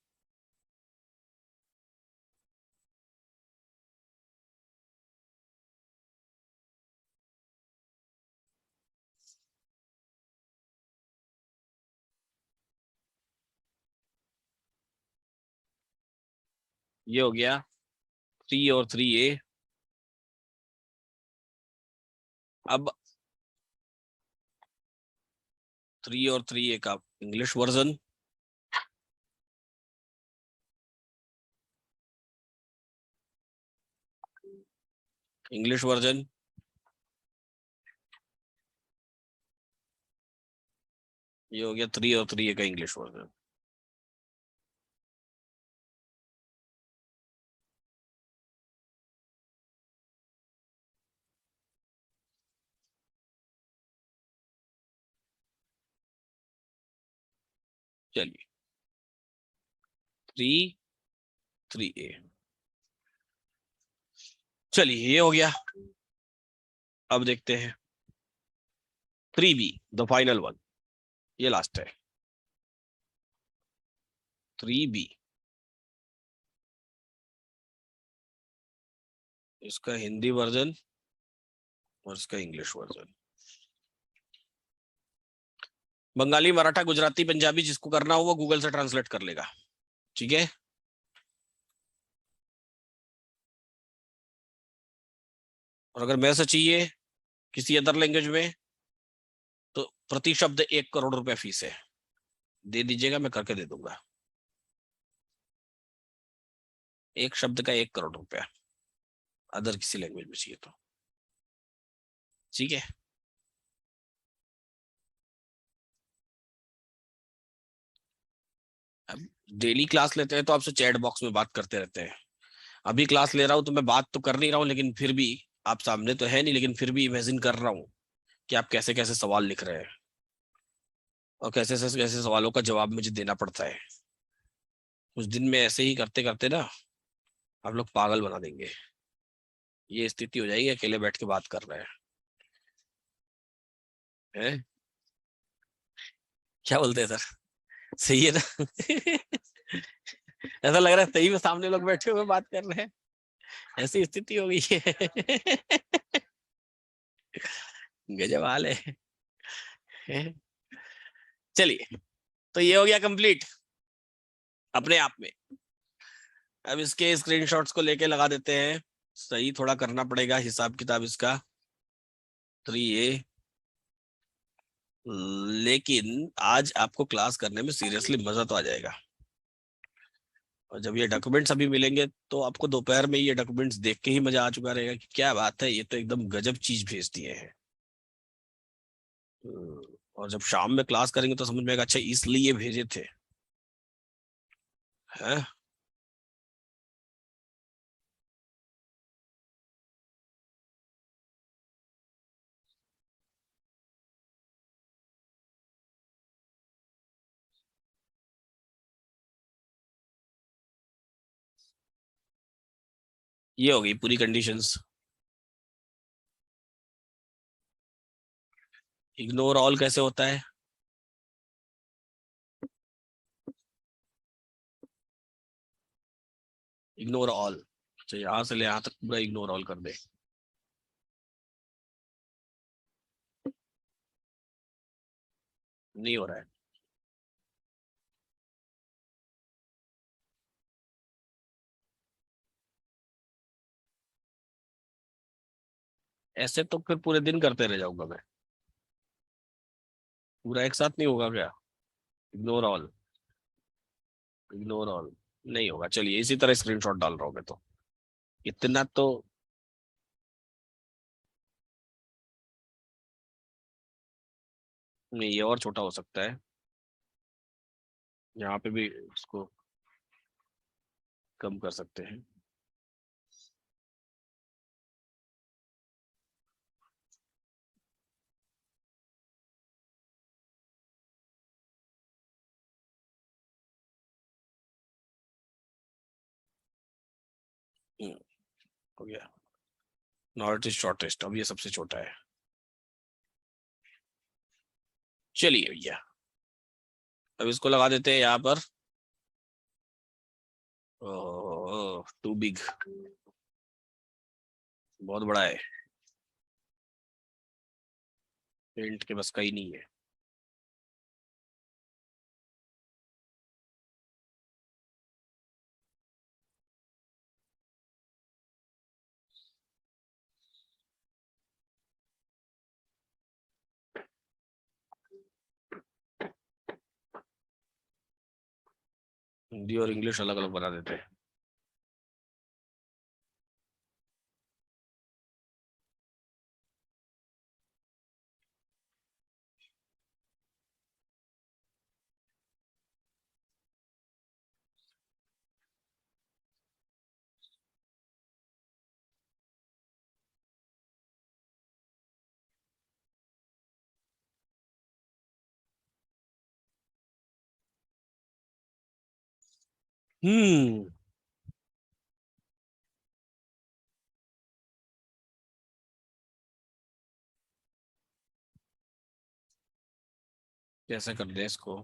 ये हो गया 3 और 3A। अब 3 और 3A का इंग्लिश वर्जन। इंग्लिश वर्जन, ये हो गया 3 और 3A का इंग्लिश वर्जन। चलिए, 3 3A। चलिए, ये हो गया। अब देखते हैं 3B, द फाइनल वन। ये लास्ट है, 3B। इसका हिंदी वर्जन और इसका इंग्लिश वर्जन। बंगाली, मराठा, गुजराती, पंजाबी, जिसको करना हो वो गूगल से ट्रांसलेट कर लेगा। ठीक है। और अगर मेरे से चाहिए किसी अदर लैंग्वेज में तो प्रति शब्द 1 करोड़ रुपए फीस है। दे दीजिएगा, मैं करके दे दूंगा। एक शब्द का 1 करोड़ रुपया, अदर किसी लैंग्वेज में चाहिए तो। ठीक है। अब डेली क्लास लेते हैं तो आपसे चैट बॉक्स में बात करते रहते हैं। अभी क्लास ले रहा हूं तो मैं बात तो कर नहीं रहा हूँ, लेकिन फिर भी आप सामने तो है नहीं, लेकिन फिर भी इमेजिन कर रहा हूँ कि आप कैसे कैसे सवाल लिख रहे हैं और कैसे कैसे कैसे सवालों का जवाब मुझे देना पड़ता है। कुछ दिन में ऐसे ही करते करते ना आप लोग पागल बना देंगे। ये स्थिति हो जाएगी, अकेले बैठ के बात कर रहे हैं। क्या बोलते हैं सर? सही है ना? ऐसा लग रहा है सही में सामने लोग बैठे हुए बात कर रहे हैं, ऐसी स्थिति हो गई है। गजब हाल है। चलिए, तो ये हो गया कंप्लीट अपने आप में। अब इसके स्क्रीनशॉट्स को लेके लगा देते हैं। सही थोड़ा करना पड़ेगा हिसाब किताब इसका, तो ये, लेकिन आज आपको क्लास करने में सीरियसली मजा तो आ जाएगा। और जब ये डॉक्यूमेंट्स अभी मिलेंगे तो आपको दोपहर में ये डॉक्यूमेंट्स देख के ही मजा आ चुका रहेगा कि क्या बात है, ये तो एकदम गजब चीज भेज दिए हैं। और जब शाम में क्लास करेंगे तो समझ में आएगा, अच्छा इसलिए भेजे थे। हैं? ये हो गई पूरी कंडीशंस। इग्नोर ऑल कैसे होता है? इग्नोर ऑल, अच्छा यहाँ से ले यहाँ तक पूरा इग्नोर ऑल कर दे। नहीं हो रहा है। ऐसे तो फिर पूरे दिन करते रह जाऊंगा मैं। पूरा एक साथ नहीं होगा क्या? इग्नोर ऑल, इग्नोर ऑल नहीं होगा। चलिए इसी तरह स्क्रीनशॉट डाल रहा हूँ मैं तो। इतना तो नहीं, ये और छोटा हो सकता है। यहाँ पे भी इसको कम कर सकते हैं। हो गया। नॉट इज शॉर्टेस्ट, अब ये सबसे छोटा है। चलिए भैया, अब इसको लगा देते हैं यहाँ पर। टू बिग, बहुत बड़ा है। पेंट के बस का ही नहीं है। हिंदी और इंग्लिश अलग अलग बना देते हैं। हम्म। कैसे कर दे इसको?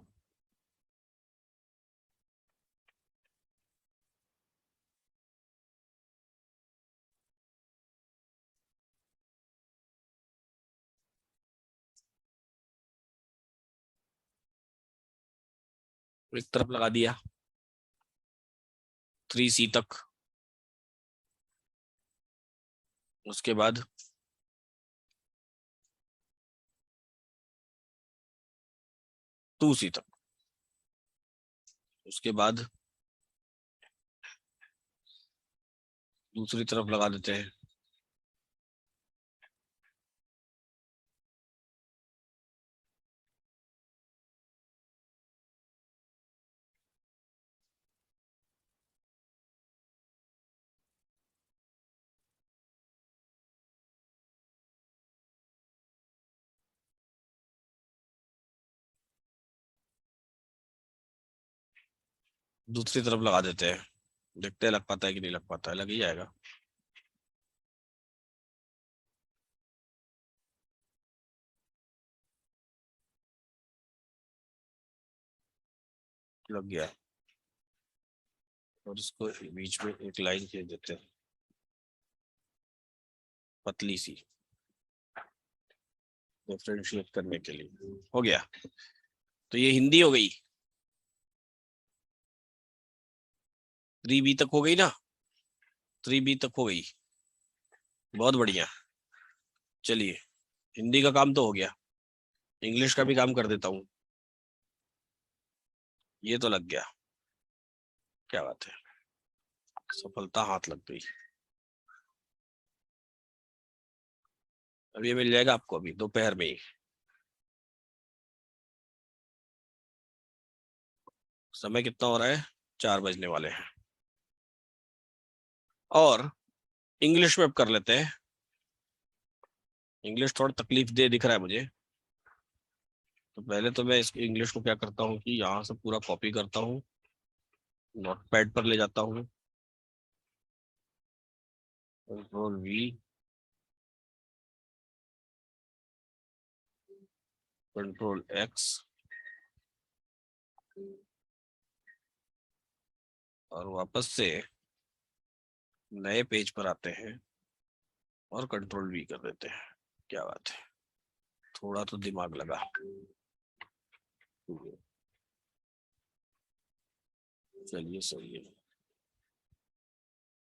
एक तरफ लगा दिया, 3C तक। उसके बाद 2C तक। उसके बाद दूसरी तरफ लगा देते हैं। दूसरी तरफ लगा देते हैं, देखते हैं लग पाता है कि नहीं लग पाता है। लग ही जाएगा। लग गया। और इसको बीच में एक लाइन खींच देते हैं, पतली सी, डिफरेंशिएट करने के लिए। हो गया। तो ये हिंदी हो गई। 3B तक हो गई ना? 3B तक हो गई। बहुत बढ़िया। चलिए, हिंदी का काम तो हो गया, इंग्लिश का भी काम कर देता हूँ। ये तो लग गया। क्या बात है, सफलता हाथ लग गई। अब ये मिल जाएगा आपको अभी दोपहर में ही। समय कितना हो रहा है? 4 बजने वाले हैं। और इंग्लिश में अब कर लेते हैं। इंग्लिश थोड़ा तकलीफ दे दिख रहा है मुझे। तो पहले तो मैं इस इंग्लिश को क्या करता हूँ कि यहाँ से पूरा कॉपी करता हूँ, नोटपैड पर ले जाता हूँ, Ctrl+V, Ctrl+X, और वापस से नए पेज पर आते हैं और Ctrl+V कर देते हैं। क्या बात है, थोड़ा तो दिमाग लगा। चलिए सही है।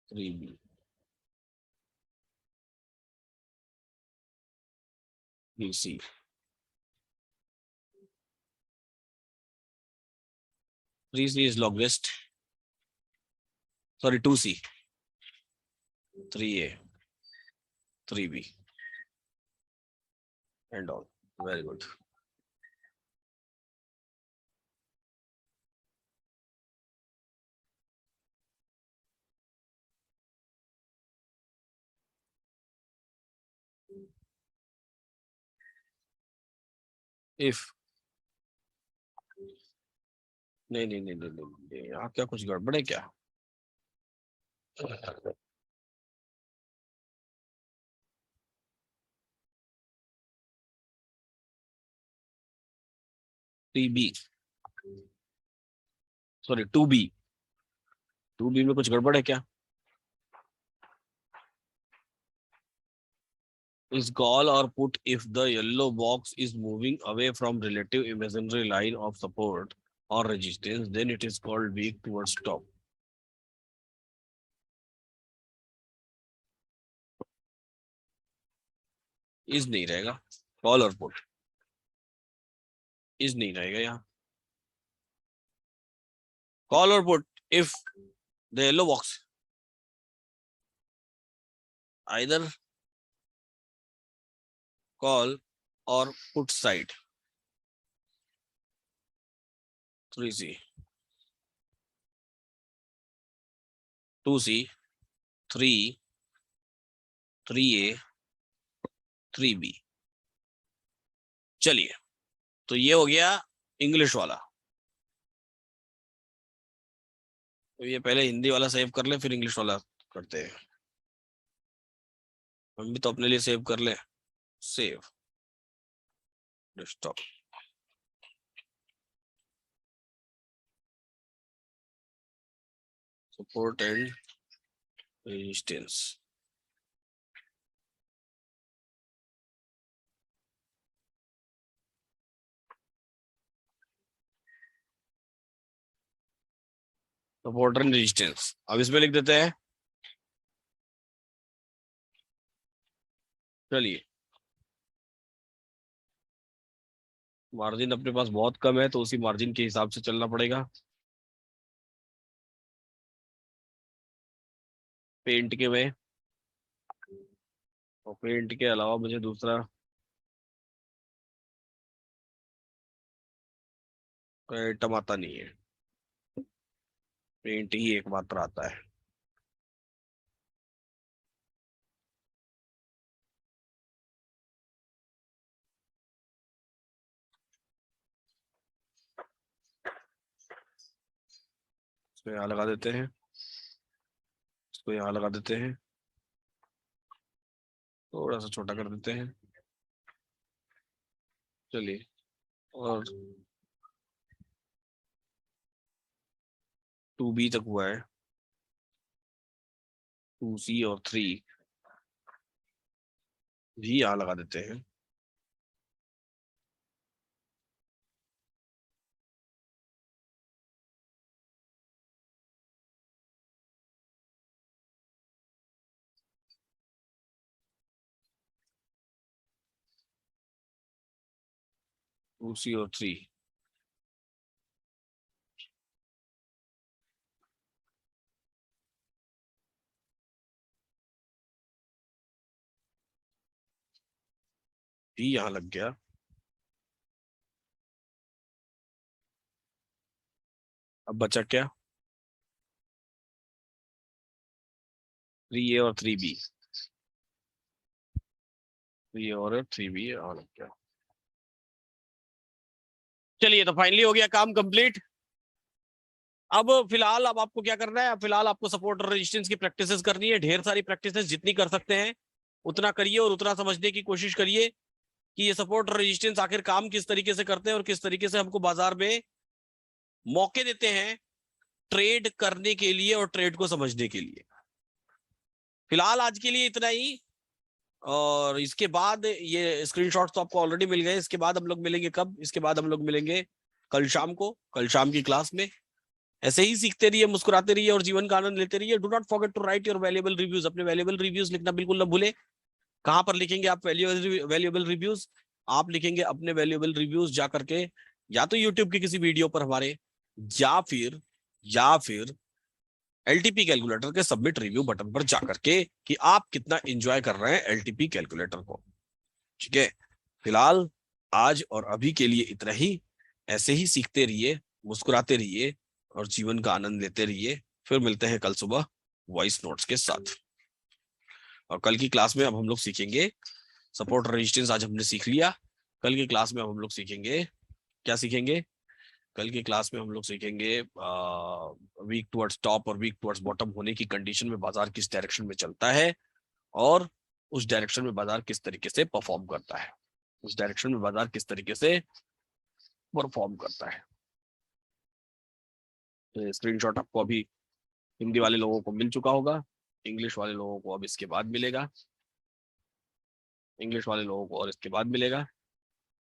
3B, BC, 3C is longest, sorry 2C, 3A, 3B, and all. Very good. If, नहीं नहीं नहीं नहीं नहीं, यहाँ क्या कुछ गड़बड़ है क्या? 3B, सॉरी 2B, 2B में कुछ गड़बड़ है क्या? Is call or put if the yellow box is moving away from relative imaginary line of support or resistance, then it is called weak towards top. Is नहीं रहेगा, call और put is नहीं रहेगा यहाँ। Call or put if the yellow box either call or put side। 3C, 2C, 3, 3A, 3B। चलिए, तो ये हो गया इंग्लिश वाला। तो ये पहले हिंदी वाला सेव कर ले, फिर इंग्लिश वाला करते हैं। हम भी तो अपने लिए सेव कर ले। Save desktop, support and resistance. Support and resistance अब इसमें लिख देते हैं चलिए, मार्जिन अपने पास बहुत कम है तो उसी मार्जिन के हिसाब से चलना पड़ेगा। पेंट के में, और पेंट के अलावा मुझे दूसरा आइटम आता नहीं है। पेंट ही एकमात्र आता है। इसको यहाँ लगा देते हैं, इसको यहाँ लगा देते हैं, थोड़ा सा छोटा कर देते हैं। चलिए, और 2B तक हुआ है, 2C और 3 भी यहाँ लगा देते हैं। टू सी और 3 भी यहाँ लग गया। अब बचा क्या? 3A और 3B, 3A और 3B यहाँ लग गया। चलिए, तो फाइनली हो गया काम कंप्लीट। अब फिलहाल अब आपको क्या करना है? अब फिलहाल आपको सपोर्ट और रेजिस्टेंस की प्रैक्टिसेस करनी है, ढेर सारी प्रैक्टिसेस, जितनी कर सकते हैं उतना करिए और उतना समझने की कोशिश करिए कि ये सपोर्ट और रेजिस्टेंस आखिर काम किस तरीके से करते हैं और किस तरीके से हमको बाजार में मौके देते हैं ट्रेड करने के लिए और ट्रेड को समझने के लिए। फिलहाल आज के लिए इतना ही, और इसके बाद ये स्क्रीनशॉट्स तो आपको ऑलरेडी मिल गए। इसके बाद हम लोग मिलेंगे कब? इसके बाद हम लोग मिलेंगे कल शाम को, कल शाम की क्लास में। ऐसे ही सीखते रहिए, मुस्कुराते रहिए और जीवन का आनंद लेते रहिए। Do not forget to write your valuable reviews. अपने वैल्यूएबल रिव्यूज लिखना बिल्कुल ना भूले। कहां पर लिखेंगे आप वैल्यूएबल रिव्यूज? आप लिखेंगे अपने वैल्यूएबल रिव्यूज जा करके या तो यूट्यूब की किसी वीडियो पर हमारे, या फिर एलटीपी कैलकुलेटर के सबमिट रिव्यू बटन पर जाकर के कि आप कितना एंजॉय कर रहे हैं एलटीपी कैलकुलेटर को। ठीक है, फिलहाल आज और अभी के लिए इतना ही। ऐसे ही सीखते रहिए, मुस्कुराते रहिए और जीवन का आनंद लेते रहिए। फिर मिलते हैं कल सुबह वॉइस नोट्स के साथ। और कल की क्लास में अब हम लोग सीखेंगे सपोर्ट रेजिस्टेंस। आज हमने सीख लिया, कल की क्लास में हम लोग सीखेंगे, क्या सीखेंगे? कल की क्लास में हम लोग सीखेंगे वीक टुवर्ड्स टॉप और वीक टुवर्ड्स बॉटम होने की कंडीशन में बाजार किस डायरेक्शन में चलता है और उस डायरेक्शन में बाजार किस तरीके से परफॉर्म करता है, उस डायरेक्शन में बाजार किस तरीके से परफॉर्म करता है। तो स्क्रीनशॉट आपको अभी हिंदी वाले लोगों को मिल चुका होगा, इंग्लिश वाले लोगों को अब इसके बाद मिलेगा, इंग्लिश वाले लोगों को और इसके बाद मिलेगा।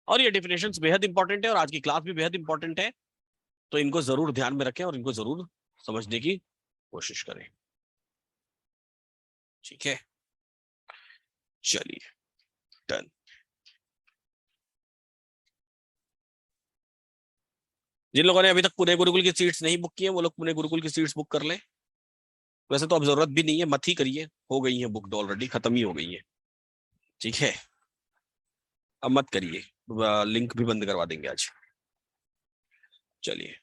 और ये डेफिनेशंस बेहद इंपॉर्टेंट है और आज की क्लास भी बेहद इंपॉर्टेंट है, तो इनको जरूर ध्यान में रखें और इनको जरूर समझने की कोशिश करें। ठीक है, चलिए, डन। जिन लोगों ने अभी तक पुणे गुरुकुल की सीट्स नहीं बुक की है वो लोग पुणे गुरुकुल की सीट्स बुक कर लें। वैसे तो अब जरूरत भी नहीं है, मत ही करिए, हो गई है बुक, ऑलरेडी खत्म ही हो गई है। ठीक है, अब मत करिए, लिंक भी बंद करवा देंगे आज। चलिए।